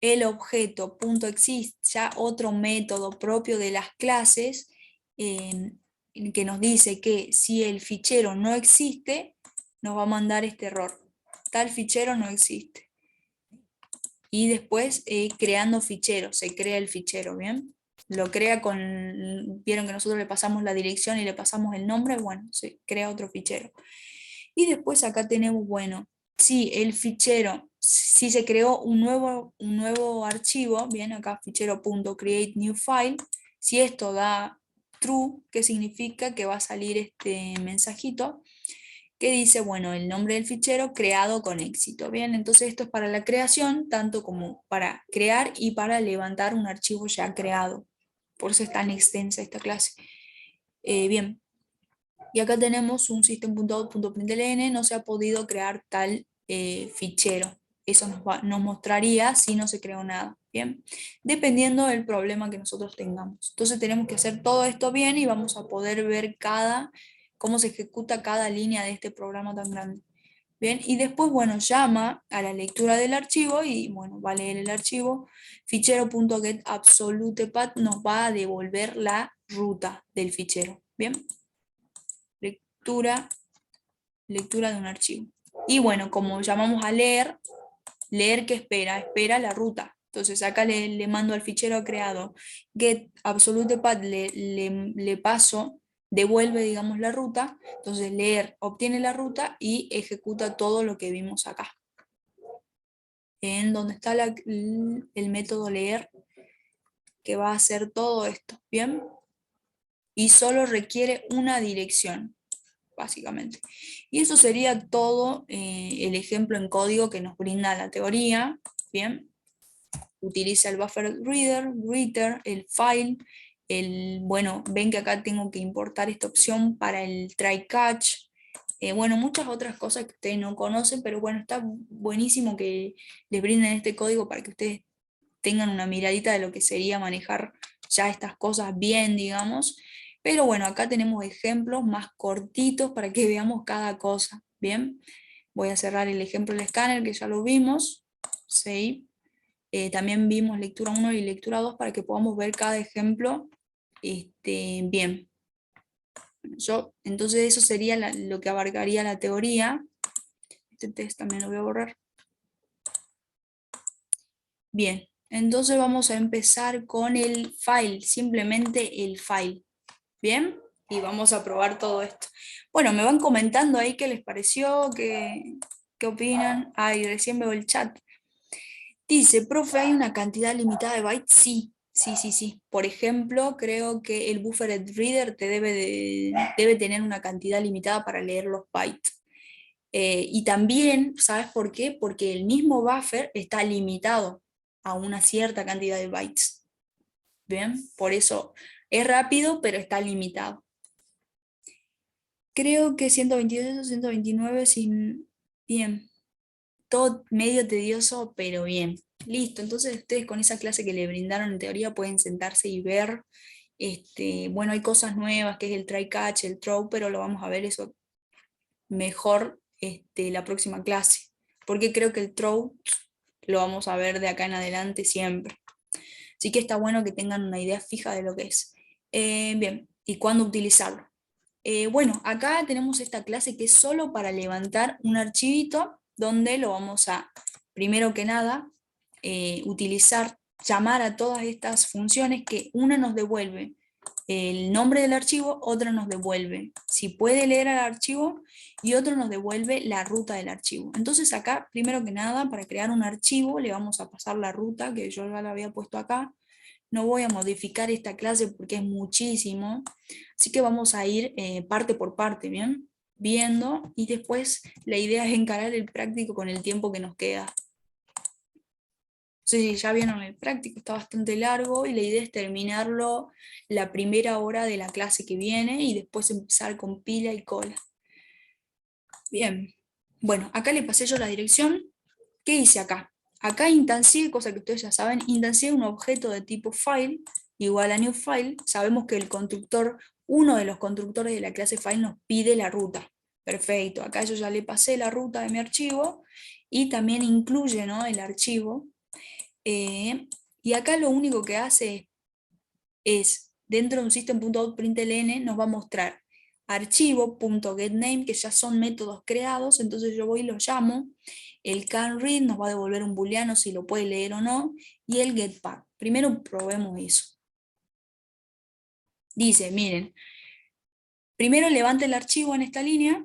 el objeto .exist, ya otro método propio de las clases, que nos dice que si el fichero no existe, nos va a mandar este error. Tal fichero no existe. Y después creando ficheros, se crea el fichero, ¿bien? Lo crea con, vieron que nosotros le pasamos la dirección y le pasamos el nombre, bueno, se crea otro fichero. Y después acá tenemos, bueno, si el fichero, si se creó un nuevo archivo, bien, acá fichero.createNewFile, si esto da true, ¿qué significa? Que va a salir este mensajito que dice, bueno, el nombre del fichero creado con éxito, bien, entonces esto es para la creación, tanto como para crear y para levantar un archivo ya creado, por eso es tan extensa esta clase. Bien. Y acá tenemos un system.out.println, no se ha podido crear tal fichero. Eso nos mostraría si no se creó nada, ¿bien? Dependiendo del problema que nosotros tengamos. Entonces tenemos que hacer todo esto bien y vamos a poder ver cómo se ejecuta cada línea de este programa tan grande. Bien, y después, bueno, llama a la lectura del archivo y, bueno, va a leer el archivo. Fichero.getAbsolutePath nos va a devolver la ruta del fichero, ¿bien? Lectura de un archivo. Y bueno, como llamamos a leer ¿qué espera? Espera la ruta. Entonces acá le mando al fichero creado get absolutePath, le paso, devuelve, digamos, la ruta. Entonces leer obtiene la ruta y ejecuta todo lo que vimos acá. En donde está el método leer, que va a hacer todo esto, ¿bien? Y solo requiere una dirección, básicamente. Y eso sería todo el ejemplo en código que nos brinda la teoría, ¿bien? Utiliza el buffer reader, el file, bueno, ven que acá tengo que importar esta opción para el try catch, bueno, muchas otras cosas que ustedes no conocen, pero bueno, está buenísimo que les brinden este código para que ustedes tengan una miradita de lo que sería manejar ya estas cosas bien, digamos. Pero bueno, acá tenemos ejemplos más cortitos para que veamos cada cosa, ¿bien? Voy a cerrar el ejemplo del escáner que ya lo vimos. Sí. También vimos lectura 1 y lectura 2 para que podamos ver cada ejemplo bien. Entonces eso sería lo que abarcaría la teoría. Este test también lo voy a borrar. Bien, entonces vamos a empezar con el file, simplemente el file. ¿Bien? Y vamos a probar todo esto. Bueno, me van comentando ahí qué les pareció, qué opinan. Ay, recién veo el chat. Dice, profe, ¿hay una cantidad limitada de bytes? Sí, sí. Por ejemplo, creo que el buffered reader debe tener una cantidad limitada para leer los bytes. Y también, ¿sabes por qué? Porque el mismo buffer está limitado a una cierta cantidad de bytes. ¿Bien? Por eso es rápido, pero está limitado. Creo que 122 o 129 sin... Bien. Todo medio tedioso, pero bien. Listo, entonces ustedes con esa clase que le brindaron en teoría pueden sentarse y ver. Bueno, hay cosas nuevas, que es el try catch, el throw, pero lo vamos a ver eso mejor la próxima clase. Porque creo que el throw lo vamos a ver de acá en adelante siempre. Así que está bueno que tengan una idea fija de lo que es. Bien, y cuándo utilizarlo. Bueno, acá tenemos esta clase que es solo para levantar un archivito donde lo vamos a, primero que nada, llamar a todas estas funciones que una nos devuelve el nombre del archivo, otra nos devuelve si puede leer al archivo y otro nos devuelve la ruta del archivo. Entonces acá, primero que nada, para crear un archivo le vamos a pasar la ruta que yo ya la había puesto acá. No voy a modificar esta clase porque es muchísimo, así que vamos a ir parte por parte, ¿bien? Viendo, y después la idea es encarar el práctico con el tiempo que nos queda. No sé si ya vieron el práctico, está bastante largo y la idea es terminarlo la primera hora de la clase que viene y después empezar con pila y cola. Bien, bueno, acá le pasé yo la dirección. ¿Qué hice acá? acá instancié, cosa que ustedes ya saben, instancié un objeto de tipo file igual a new file. Sabemos que el constructor, uno de los constructores de la clase file nos pide la ruta. Perfecto, acá yo ya le pasé la ruta de mi archivo y también incluye, ¿no?, el archivo. Y acá lo único que hace es, dentro de un system.out.println nos va a mostrar archivo.getName, que ya son métodos creados, entonces yo voy y los llamo. El canRead nos va a devolver un booleano si lo puede leer o no, y el getPath. Primero probemos eso. Dice, miren, primero levanta el archivo en esta línea,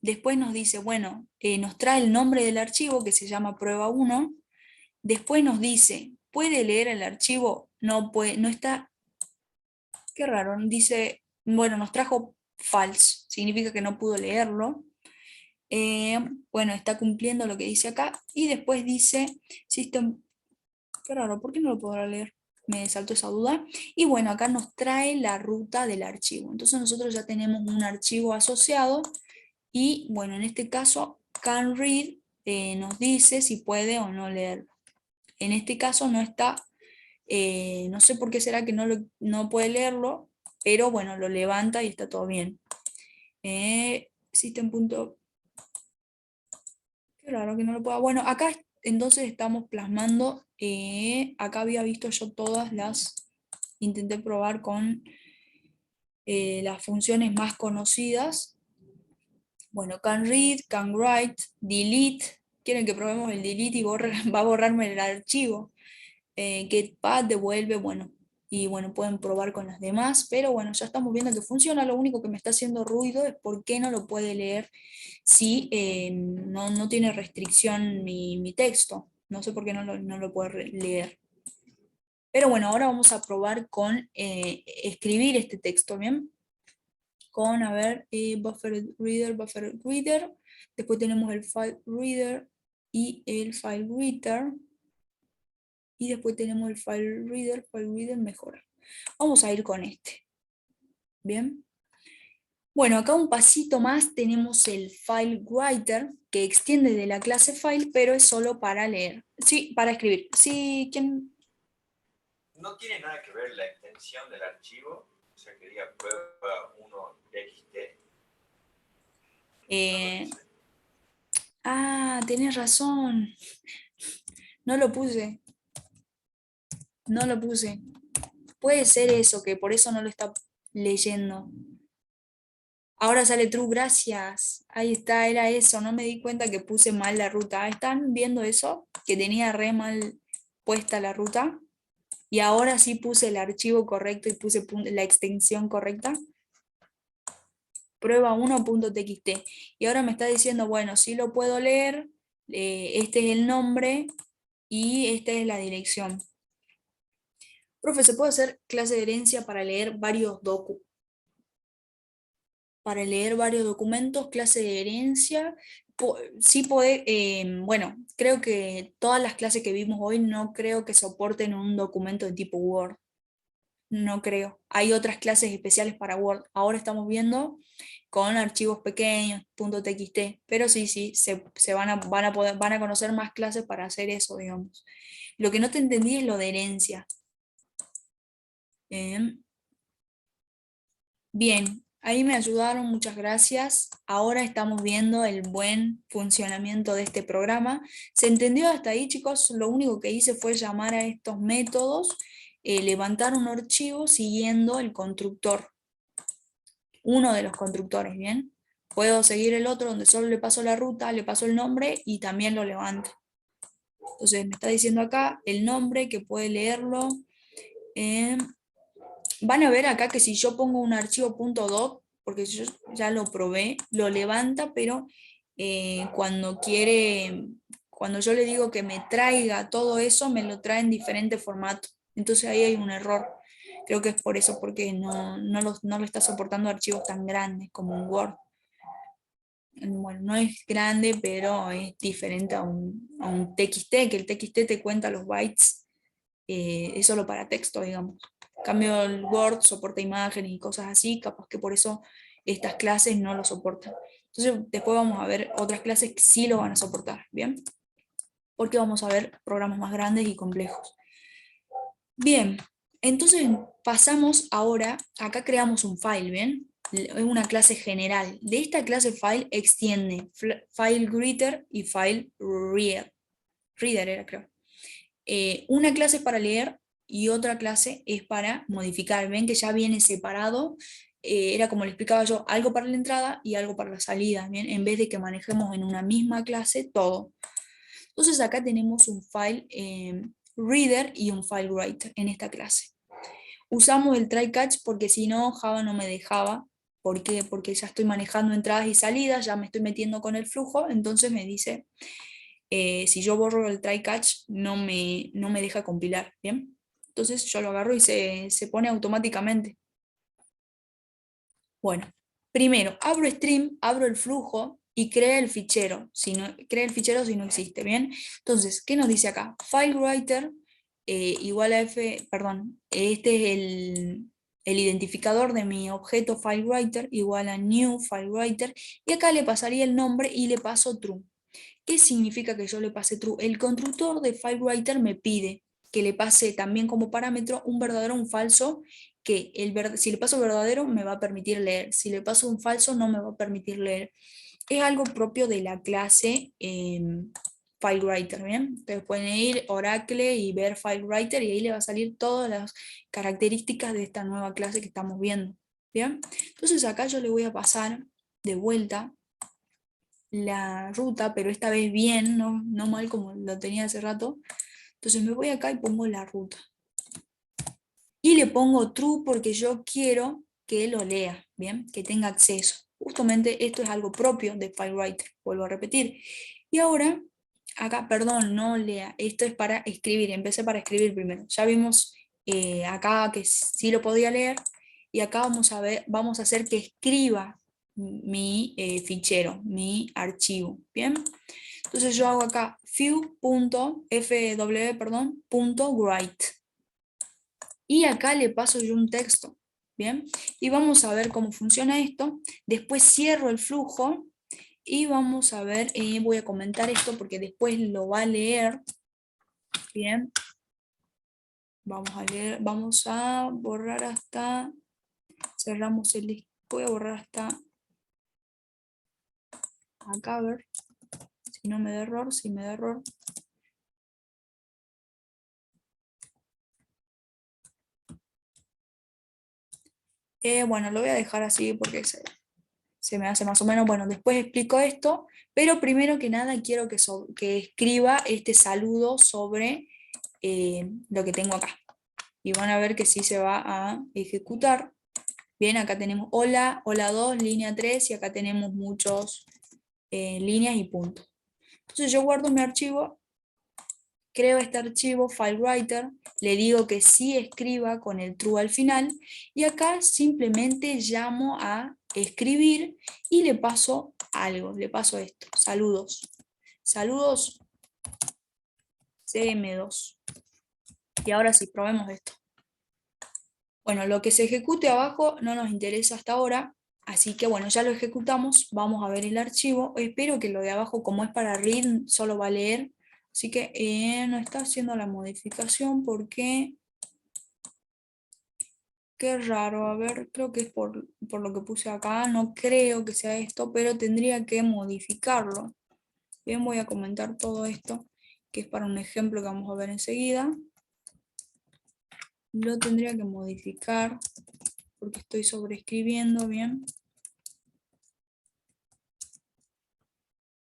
después nos dice, bueno, nos trae el nombre del archivo que se llama prueba 1, después nos dice, ¿puede leer el archivo? No puede, no está, qué raro, dice, bueno, nos trajo false, significa que no pudo leerlo. Bueno, está cumpliendo lo que dice acá, y después dice, system, qué raro, ¿por qué no lo podrá leer? Me saltó esa duda. Y bueno, acá nos trae la ruta del archivo. Entonces nosotros ya tenemos un archivo asociado y bueno, en este caso canRead nos dice si puede o no leerlo. En este caso no está, no sé por qué será que no puede leerlo, pero bueno, lo levanta y está todo bien. System. Qué raro que no lo pueda. Bueno, acá entonces estamos plasmando, acá había visto yo todas las, intenté probar con las funciones más conocidas. Bueno, canRead, canWrite, delete. Quieren que probemos el delete y va a borrarme el archivo. GetPath devuelve, bueno, y bueno, pueden probar con las demás, pero bueno, ya estamos viendo que funciona. Lo único que me está haciendo ruido es por qué no lo puede leer si no tiene restricción mi texto. No sé por qué no lo puede leer. Pero bueno, ahora vamos a probar con escribir este texto, ¿bien? Con, a ver, buffer reader. Después tenemos el file reader y el file reader. Y después tenemos el file reader mejora. Vamos a ir con este. Bien. Bueno, acá un pasito más tenemos el file writer, que extiende de la clase file, pero es solo para leer. Sí, para escribir. Sí, ¿quién? No tiene nada que ver la extensión del archivo, o sea que diga prueba 1.txt. Tenés razón. No lo puse. No lo puse. Puede ser eso, que por eso no lo está leyendo. Ahora sale true, gracias. Ahí está, era eso. No me di cuenta que puse mal la ruta. ¿Están viendo eso? Que tenía re mal puesta la ruta. Y ahora sí puse el archivo correcto y puse la extensión correcta. Prueba 1.txt. Y ahora me está diciendo, bueno, sí lo puedo leer. Este es el nombre y esta es la dirección. Profe, ¿se puede hacer clase de herencia para leer varios documentos, clase de herencia? Sí puede, bueno, creo que todas las clases que vimos hoy no creo que soporten un documento de tipo Word. No creo. Hay otras clases especiales para Word. Ahora estamos viendo con archivos pequeños, .txt, pero sí, se van a conocer más clases para hacer eso, digamos. Lo que no te entendí es lo de herencia. Bien, ahí me ayudaron, muchas gracias. Ahora estamos viendo el buen funcionamiento de este programa. ¿Se entendió hasta ahí, chicos? Lo único que hice fue llamar a estos métodos, levantar un archivo siguiendo el constructor, uno de los constructores, ¿bien? Puedo seguir el otro donde solo le paso la ruta, le paso el nombre y también lo levanto. Entonces me está diciendo acá el nombre, que puede leerlo. Van a ver acá que si yo pongo un archivo .doc, porque yo ya lo probé, lo levanta, pero cuando yo le digo que me traiga todo eso, me lo trae en diferente formato. Entonces ahí hay un error. Creo que es por eso, porque no lo está soportando archivos tan grandes como un Word. Bueno, no es grande, pero es diferente a un TXT, que el TXT te cuenta los bytes, es solo para texto, digamos. En cambio, el Word soporta imágenes y cosas así, capaz que por eso estas clases no lo soportan. Entonces, después vamos a ver otras clases que sí lo van a soportar, ¿bien? porque vamos a ver programas más grandes y complejos. Bien, entonces pasamos ahora, acá creamos un file, ¿bien? Es una clase general. De esta clase file extiende file greeter y file reader era, creo. Una clase es para leer y otra clase es para modificar. Ven que ya viene separado, era como le explicaba yo, algo para la entrada y algo para la salida, ¿bien? En vez de que manejemos en una misma clase todo. Entonces acá tenemos un file reader y un file writer en esta clase. Usamos el try catch porque si no Java no me dejaba. ¿Por qué? Porque ya estoy manejando entradas y salidas, ya me estoy metiendo con el flujo, entonces me dice, si yo borro el try catch no me deja compilar, ¿bien? Entonces yo lo agarro y se pone automáticamente. Bueno, primero abro stream, abro el flujo y crea el fichero, crea el fichero si no existe, ¿bien? Entonces, ¿qué nos dice acá? File writer igual a perdón, este es el identificador de mi objeto FileWriter igual a new FileWriter, y acá le pasaría el nombre y le paso true. ¿Qué significa que yo le pase true? El constructor de FileWriter me pide que le pase también como parámetro un verdadero o un falso, que si le paso verdadero me va a permitir leer, si le paso un falso no me va a permitir leer. Es algo propio de la clase FileWriter, ¿bien? Ustedes pueden ir Oracle y ver FileWriter y ahí le va a salir todas las características de esta nueva clase que estamos viendo, ¿bien? Entonces acá yo le voy a pasar de vuelta la ruta, pero esta vez bien, no mal como lo tenía hace rato. Entonces me voy acá y pongo la ruta. Y le pongo true porque yo quiero que lo lea, ¿bien? Que tenga acceso. Justamente esto es algo propio de FileWriter, vuelvo a repetir. Y ahora, acá, perdón, no lea, esto es para escribir, empecé para escribir primero. Ya vimos acá que sí lo podía leer, y acá vamos a hacer que escriba mi fichero, mi archivo, ¿bien? Entonces yo hago acá fw.write. Y acá le paso yo un texto, ¿bien? Y vamos a ver cómo funciona esto. Después cierro el flujo y vamos a ver, voy a comentar esto porque después lo va a leer, ¿bien? Vamos a leer, vamos a borrar hasta, cerramos voy a borrar hasta acá, a ver, si no me da error, si me da error. Bueno, lo voy a dejar así porque se me hace más o menos, bueno, después explico esto, pero primero que nada quiero que escriba este saludo sobre lo que tengo acá. Y van a ver que sí se va a ejecutar. Bien, acá tenemos hola, hola 2, línea 3, y acá tenemos muchos líneas y puntos. Entonces yo guardo mi archivo, creo este archivo, FileWriter, le digo que sí escriba con el true al final, y acá simplemente llamo a escribir y le paso algo, le paso esto, saludos. Saludos CM2. Y ahora sí, probemos esto. Bueno, lo que se ejecute abajo no nos interesa hasta ahora, así que bueno, ya lo ejecutamos, vamos a ver el archivo. Espero que lo de abajo, como es para read, solo va a leer, así que no está haciendo la modificación porque... Qué raro, a ver, creo que es por lo que puse acá, no creo que sea esto, pero tendría que modificarlo. Bien, voy a comentar todo esto, que es para un ejemplo que vamos a ver enseguida. Lo tendría que modificar porque estoy sobreescribiendo, bien.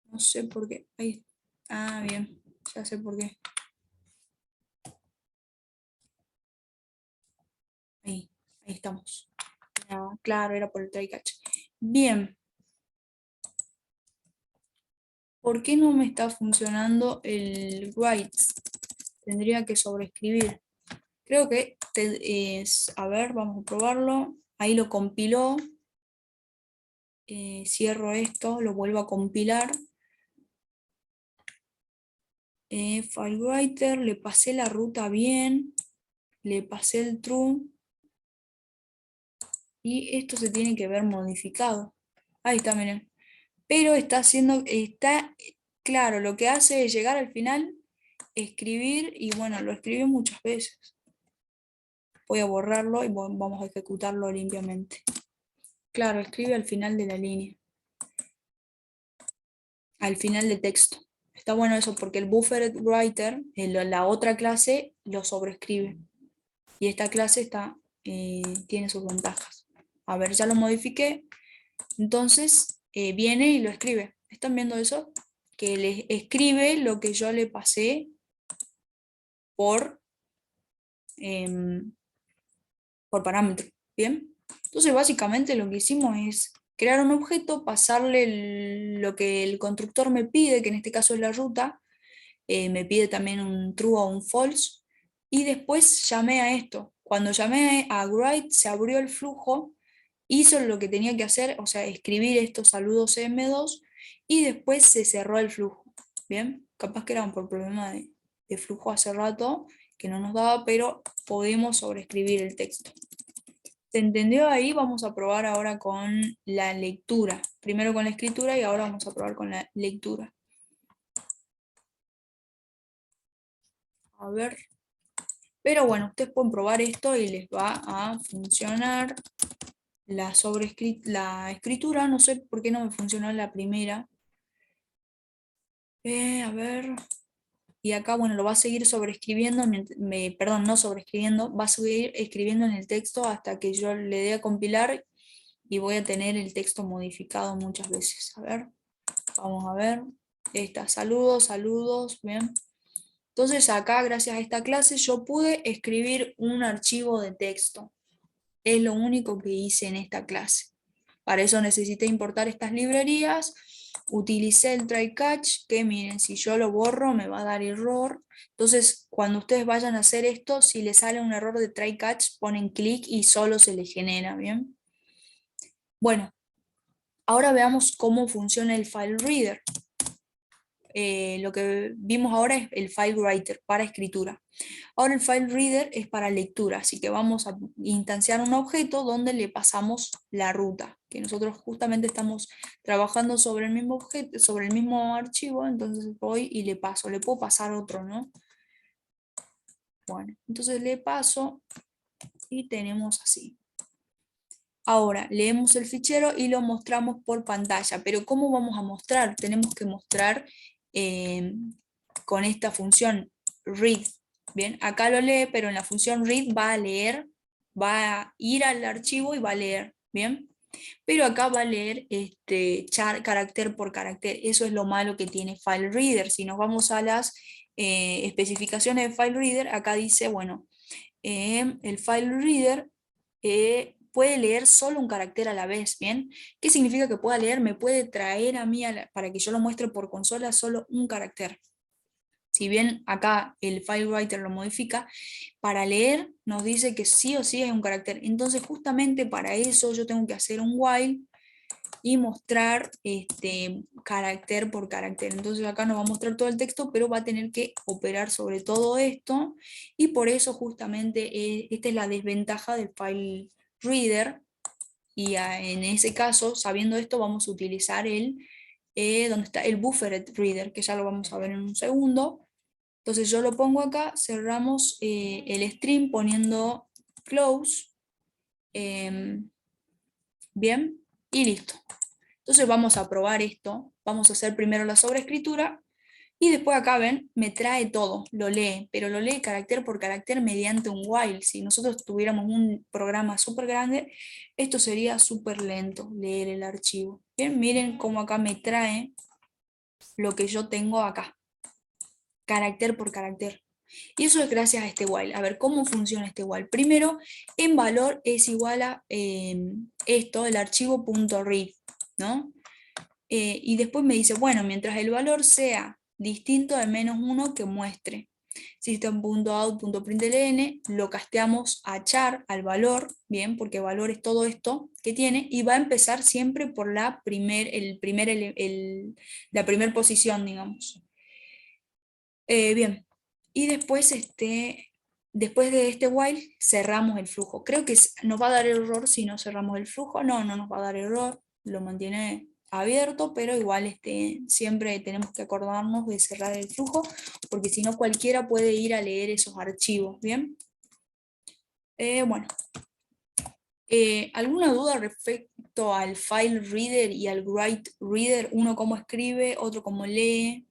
No sé por qué. Ahí. Ah, bien, ya sé por qué. Ahí estamos. Claro, era por el try catch. Bien. ¿Por qué no me está funcionando el write? Tendría que sobreescribir. Creo que es, a ver, vamos a probarlo. Ahí lo compiló. Cierro esto, lo vuelvo a compilar. FileWriter, le pasé la ruta bien. Le pasé el true. Y esto se tiene que ver modificado. Ahí está, miren. Pero está claro, lo que hace es llegar al final escribir y bueno, lo escribí muchas veces. Voy a borrarlo y vamos a ejecutarlo limpiamente. Claro, escribe al final de la línea. Al final del texto. Está bueno eso porque el buffer writer, la otra clase, lo sobreescribe. Y esta clase tiene sus ventajas. A ver, ya lo modifiqué. Entonces viene y lo escribe. ¿Están viendo eso? Que le escribe lo que yo le pasé por parámetro. ¿Bien? Entonces básicamente lo que hicimos es crear un objeto, pasarle lo que el constructor me pide, que en este caso es la ruta, me pide también un true o un false, y después llamé a esto. Cuando llamé a write se abrió el flujo, hizo lo que tenía que hacer, o sea, escribir estos saludos M2, y después se cerró el flujo. Bien, capaz que era por problema de flujo hace rato, que no nos daba, pero podemos sobreescribir el texto. ¿Se entendió ahí? Vamos a probar ahora con la lectura. Primero con la escritura y ahora vamos a probar con la lectura. A ver. Pero bueno, ustedes pueden probar esto y les va a funcionar la escritura. No sé por qué no me funcionó la primera. A ver. Y acá, bueno, lo va a seguir sobreescribiendo, perdón, no sobreescribiendo, va a seguir escribiendo en el texto hasta que yo le dé a compilar y voy a tener el texto modificado muchas veces. A ver, vamos a ver. Saludos, saludos, bien. Entonces acá, gracias a esta clase, yo pude escribir un archivo de texto. Es lo único que hice en esta clase. Para eso necesité importar estas librerías. Utilicé el try catch, que miren, si yo lo borro me va a dar error. Entonces, cuando ustedes vayan a hacer esto, si les sale un error de try catch, ponen clic y solo se les genera, ¿bien? Bueno, ahora veamos cómo funciona el file reader. Lo que vimos ahora es el file writer para escritura. Ahora el file reader es para lectura, así que vamos a instanciar un objeto donde le pasamos la ruta, que nosotros justamente estamos trabajando sobre el mismo objeto, sobre el mismo archivo, entonces voy y le paso, le puedo pasar otro, ¿no? Bueno, entonces le paso y tenemos así. Ahora, leemos el fichero y lo mostramos por pantalla, pero ¿cómo vamos a mostrar? Tenemos que mostrar con esta función read. Bien, acá lo lee, pero en la función read va a leer, va a ir al archivo y va a leer. Bien, pero acá va a leer carácter por carácter. Eso es lo malo que tiene FileReader. Si nos vamos a las especificaciones de FileReader, acá dice, bueno, el FileReader puede leer solo un carácter a la vez, ¿bien? ¿Qué significa que pueda leer? Me puede traer a mí, para que yo lo muestre por consola, solo un carácter. Si bien acá el FileWriter lo modifica, para leer nos dice que sí o sí es un carácter. Entonces justamente para eso yo tengo que hacer un while y mostrar carácter por carácter. Entonces acá nos va a mostrar todo el texto, pero va a tener que operar sobre todo esto, y por eso justamente esta es la desventaja del file reader, y en ese caso, sabiendo esto, vamos a utilizar donde está el buffered reader, que ya lo vamos a ver en un segundo. Entonces yo lo pongo acá, cerramos el string poniendo close, bien, y listo. Entonces vamos a probar esto, vamos a hacer primero la sobreescritura, y después acá ven, me trae todo, lo lee, pero lo lee carácter por carácter mediante un while. Si nosotros tuviéramos un programa súper grande, esto sería súper lento, leer el archivo. Bien, miren cómo acá me trae lo que yo tengo acá, carácter por carácter. Y eso es gracias a este while. A ver, ¿cómo funciona este while? Primero, en valor es igual a esto, el archivo .read, ¿no? Y después me dice, bueno, mientras el valor sea distinto de -1 que muestre. System.out.println, lo casteamos a char, al valor, bien, porque valor es todo esto que tiene, y va a empezar siempre por la primera posición, digamos. Bien, y después, después de este while cerramos el flujo. Creo que nos va a dar error si no cerramos el flujo. No, no nos va a dar error, lo mantiene abierto, pero igual siempre tenemos que acordarnos de cerrar el flujo, porque si no cualquiera puede ir a leer esos archivos, ¿bien? Bueno, ¿alguna duda respecto al file reader y al write reader? Uno cómo escribe, otro cómo lee,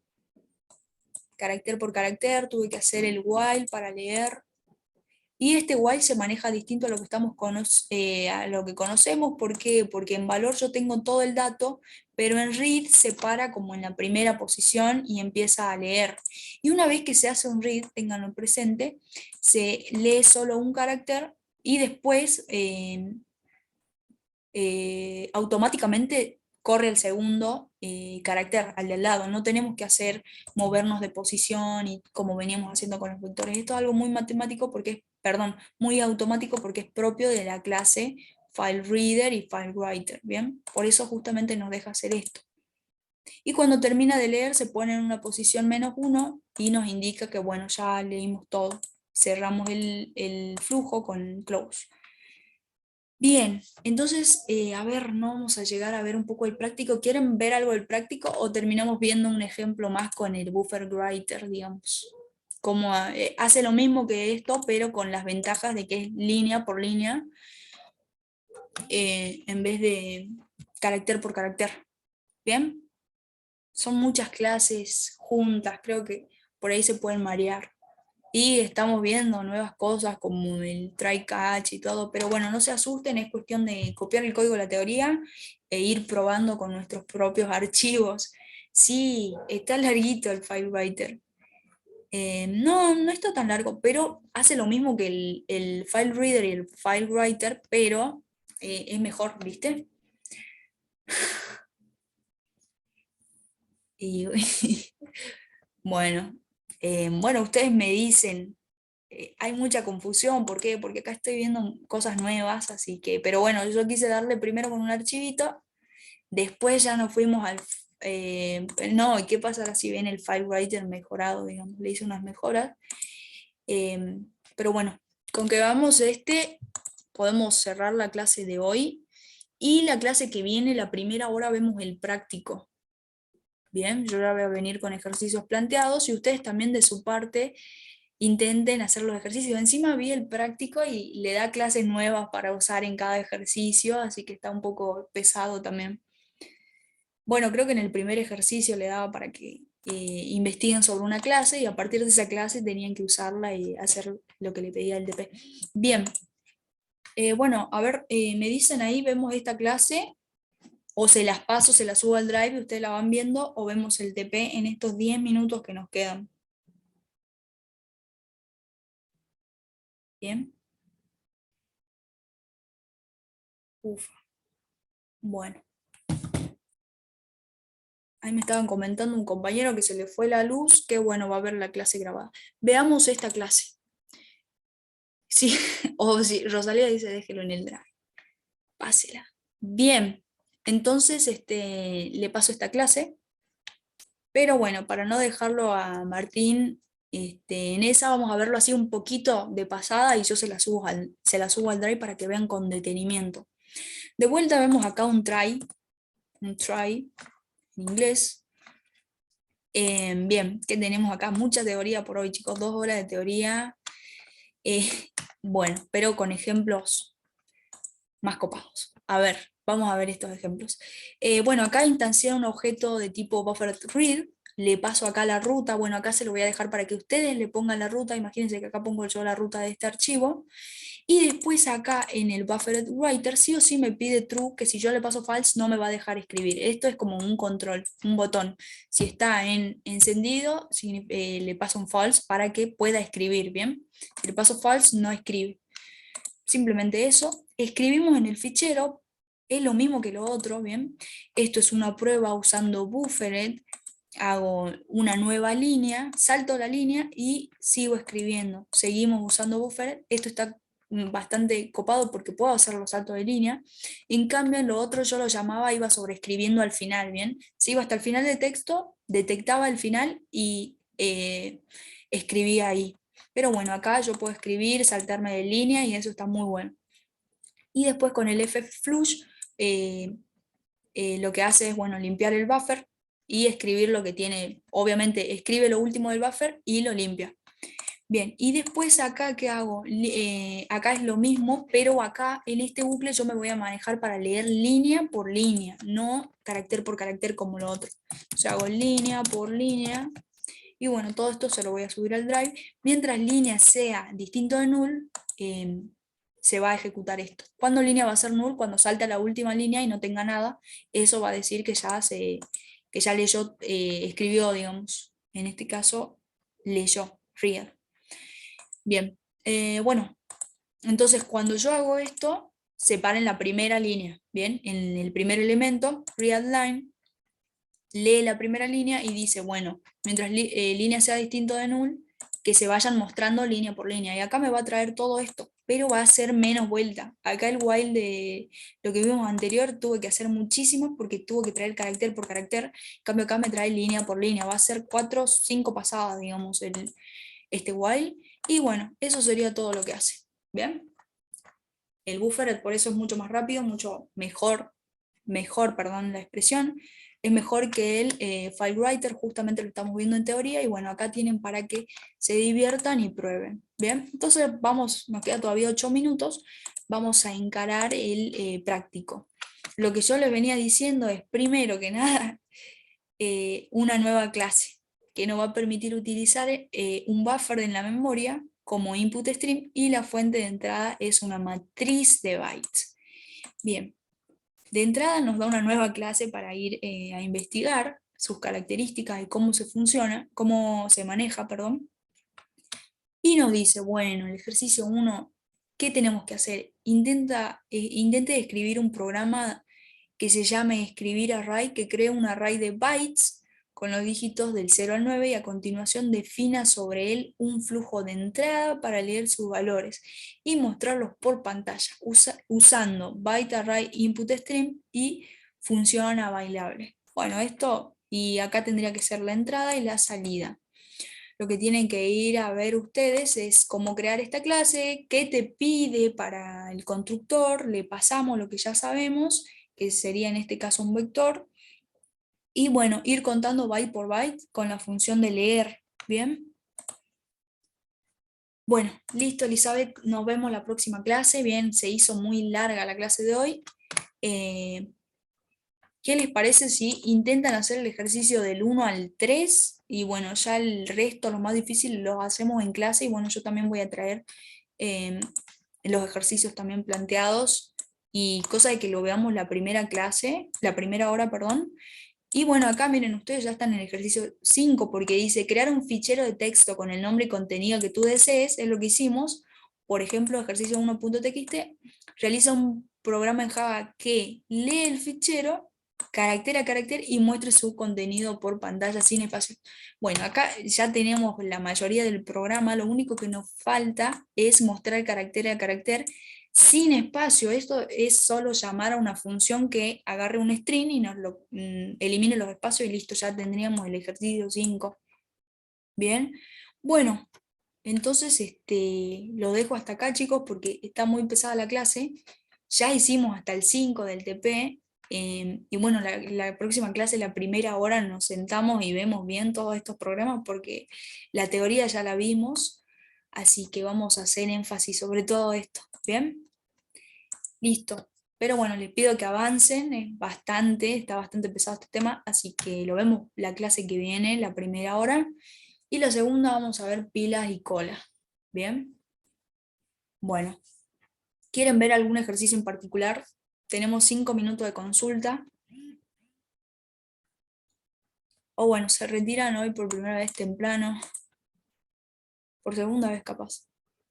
carácter por carácter, tuve que hacer el while para leer. Y este while se maneja distinto a lo que, a lo que conocemos. ¿Por qué? Porque en valor yo tengo todo el dato, pero en read se para como en la primera posición y empieza a leer. Y una vez que se hace un read, ténganlo presente, se lee solo un carácter y después automáticamente corre el segundo carácter al de al lado. No tenemos que movernos de posición y como veníamos haciendo con los vectores. Esto es algo muy matemático porque muy automático porque es propio de la clase FileReader y FileWriter, ¿bien? Por eso justamente nos deja hacer esto. Y cuando termina de leer se pone en una posición -1 y nos indica que bueno, ya leímos todo. Cerramos el flujo con close. Bien, entonces, a ver, no vamos a llegar a ver un poco el práctico. ¿Quieren ver algo del práctico o terminamos viendo un ejemplo más con el buffer writer, digamos? Como hace lo mismo que esto, pero con las ventajas de que es línea por línea en vez de carácter por carácter. ¿Bien? Son muchas clases juntas, creo que por ahí se pueden marear. Y estamos viendo nuevas cosas como el try catch y todo, pero bueno, no se asusten, es cuestión de copiar el código de la teoría e ir probando con nuestros propios archivos. Sí, está larguito el FileWriter. No, no está tan largo, pero hace lo mismo que el FileReader y el FileWriter, pero es mejor, ¿viste? Y bueno, bueno, ustedes me dicen, hay mucha confusión, ¿por qué? Porque acá estoy viendo cosas nuevas, así que, pero bueno, yo quise darle primero con un archivito, después ya nos fuimos no, ¿y qué pasará si ven el FileWriter mejorado, digamos? Le hice unas mejoras, pero bueno, con que vamos podemos cerrar la clase de hoy, y la clase que viene, la primera hora, vemos el práctico. Bien, yo ya voy a venir con ejercicios planteados y ustedes también de su parte intenten hacer los ejercicios. Encima vi el práctico y le da clases nuevas para usar en cada ejercicio, así que está un poco pesado también. Bueno, creo que en el primer ejercicio le daba para que investiguen sobre una clase y a partir de esa clase tenían que usarla y hacer lo que le pedía el TP. Bien, bueno, a ver, me dicen ahí, vemos esta clase, o se las paso, se las subo al Drive y ustedes la van viendo, o vemos el TP en estos 10 minutos que nos quedan. Bien. Uf. Bueno. Ahí me estaban comentando un compañero que se le fue la luz, que bueno, va a ver la clase grabada. Veamos esta clase. Sí, o si Rosalía dice déjelo en el Drive. Pásela. Bien, entonces le paso esta clase. Pero bueno, para no dejarlo a Martín en esa, vamos a verlo así un poquito de pasada y yo se la subo al Drive para que vean con detenimiento. De vuelta vemos acá un try en inglés. Bien, que tenemos acá mucha teoría por hoy, chicos, 2 horas de teoría. Bueno, pero con ejemplos más copados. A ver, vamos a ver estos ejemplos. Bueno, acá instancié un objeto de tipo bufferedRead, le paso acá la ruta, bueno, acá se lo voy a dejar para que ustedes le pongan la ruta, imagínense que acá pongo yo la ruta de este archivo, y después acá en el bufferedWriter sí o sí me pide true, que si yo le paso false no me va a dejar escribir. Esto es como un control, un botón. Si está en encendido, le paso un false para que pueda escribir, ¿bien? Si le paso false no escribe. Simplemente eso. Escribimos en el fichero, es lo mismo que lo otro, ¿bien? Esto es una prueba usando buffered, hago una nueva línea, salto la línea y sigo escribiendo. Seguimos usando buffered, esto está bastante copado porque puedo hacer los saltos de línea. En cambio, en lo otro yo lo llamaba, iba sobreescribiendo al final, ¿bien? Si iba hasta el final del texto, detectaba el final y escribía ahí. Pero bueno, acá yo puedo escribir, saltarme de línea y eso está muy bueno. Y después con el fflush lo que hace es, bueno, limpiar el buffer y escribir lo que tiene, obviamente escribe lo último del buffer y lo limpia. Bien, y después acá, ¿qué hago? Acá es lo mismo, pero acá en este bucle yo me voy a manejar para leer línea por línea, no carácter por carácter como lo otro. O sea, hago línea por línea, y bueno, todo esto se lo voy a subir al drive. Mientras línea sea distinto de null, se va a ejecutar esto. ¿Cuándo línea va a ser null? Cuando salta la última línea y no tenga nada, eso va a decir que ya leyó, escribió, digamos, en este caso, leyó, read. Bien, bueno, entonces cuando yo hago esto, separen la primera línea, ¿bien? En el primer elemento, readLine, lee la primera línea y dice, bueno, mientras línea sea distinto de null, que se vayan mostrando línea por línea. Y acá me va a traer todo esto, pero va a ser menos vuelta. Acá el while de lo que vimos anterior tuve que hacer muchísimo porque tuvo que traer carácter por carácter. En cambio acá me trae línea por línea. Va a ser 4 o 5 pasadas, digamos, este while. Y bueno, eso sería todo lo que hace. ¿Bien? El buffer por eso es mucho más rápido, mucho mejor, perdón la expresión, es mejor que el FileWriter, justamente lo estamos viendo en teoría, y bueno, acá tienen para que se diviertan y prueben. Bien, entonces vamos, nos queda todavía 8 minutos, vamos a encarar el práctico. Lo que yo les venía diciendo es, primero que nada, una nueva clase que nos va a permitir utilizar un buffer en la memoria como input stream, y la fuente de entrada es una matriz de bytes. Bien, de entrada nos da una nueva clase para ir a investigar sus características y cómo se funciona, cómo se maneja, perdón. Y nos dice, bueno, el ejercicio 1, ¿qué tenemos que hacer? Intente escribir un programa que se llame escribir array, que cree un array de bytes con los dígitos del 0 al 9 y a continuación defina sobre él un flujo de entrada para leer sus valores y mostrarlos por pantalla usando byte array input stream y función available. Bueno, esto, y acá tendría que ser la entrada y la salida. Lo que tienen que ir a ver ustedes es cómo crear esta clase, qué te pide para el constructor, le pasamos lo que ya sabemos, que sería en este caso un vector, y bueno, ir contando byte por byte con la función de leer, ¿bien? Bueno, listo Elizabeth, nos vemos la próxima clase. Bien, se hizo muy larga la clase de hoy. ¿Qué les parece si intentan hacer el ejercicio del 1 al 3? Y bueno, ya el resto, lo más difícil, lo hacemos en clase. Y bueno, yo también voy a traer los ejercicios también planteados. Y cosa de que lo veamos la primera clase, la primera hora, perdón. Y bueno, acá miren, ustedes ya están en el ejercicio 5 porque dice crear un fichero de texto con el nombre y contenido que tú desees, es lo que hicimos. Por ejemplo, ejercicio 1.txt, realiza un programa en Java que lee el fichero carácter a carácter y muestre su contenido por pantalla sin espacio. Bueno, acá ya tenemos la mayoría del programa, lo único que nos falta es mostrar carácter a carácter sin espacio. Esto es solo llamar a una función que agarre un string y nos lo elimine los espacios y listo, ya tendríamos el ejercicio 5. Bien, bueno, entonces lo dejo hasta acá, chicos, porque está muy pesada la clase. Ya hicimos hasta el 5 del TP. Y bueno, la próxima clase, la primera hora, nos sentamos y vemos bien todos estos programas porque la teoría ya la vimos, así que vamos a hacer énfasis sobre todo esto. ¿Bien? Listo. Pero bueno, les pido que avancen, está bastante pesado este tema, así que lo vemos la clase que viene, la primera hora. Y la segunda vamos a ver pilas y cola. ¿Bien? Bueno, ¿quieren ver algún ejercicio en particular? Tenemos 5 minutos de consulta. O bueno, se retiran hoy por primera vez temprano. Por segunda vez capaz.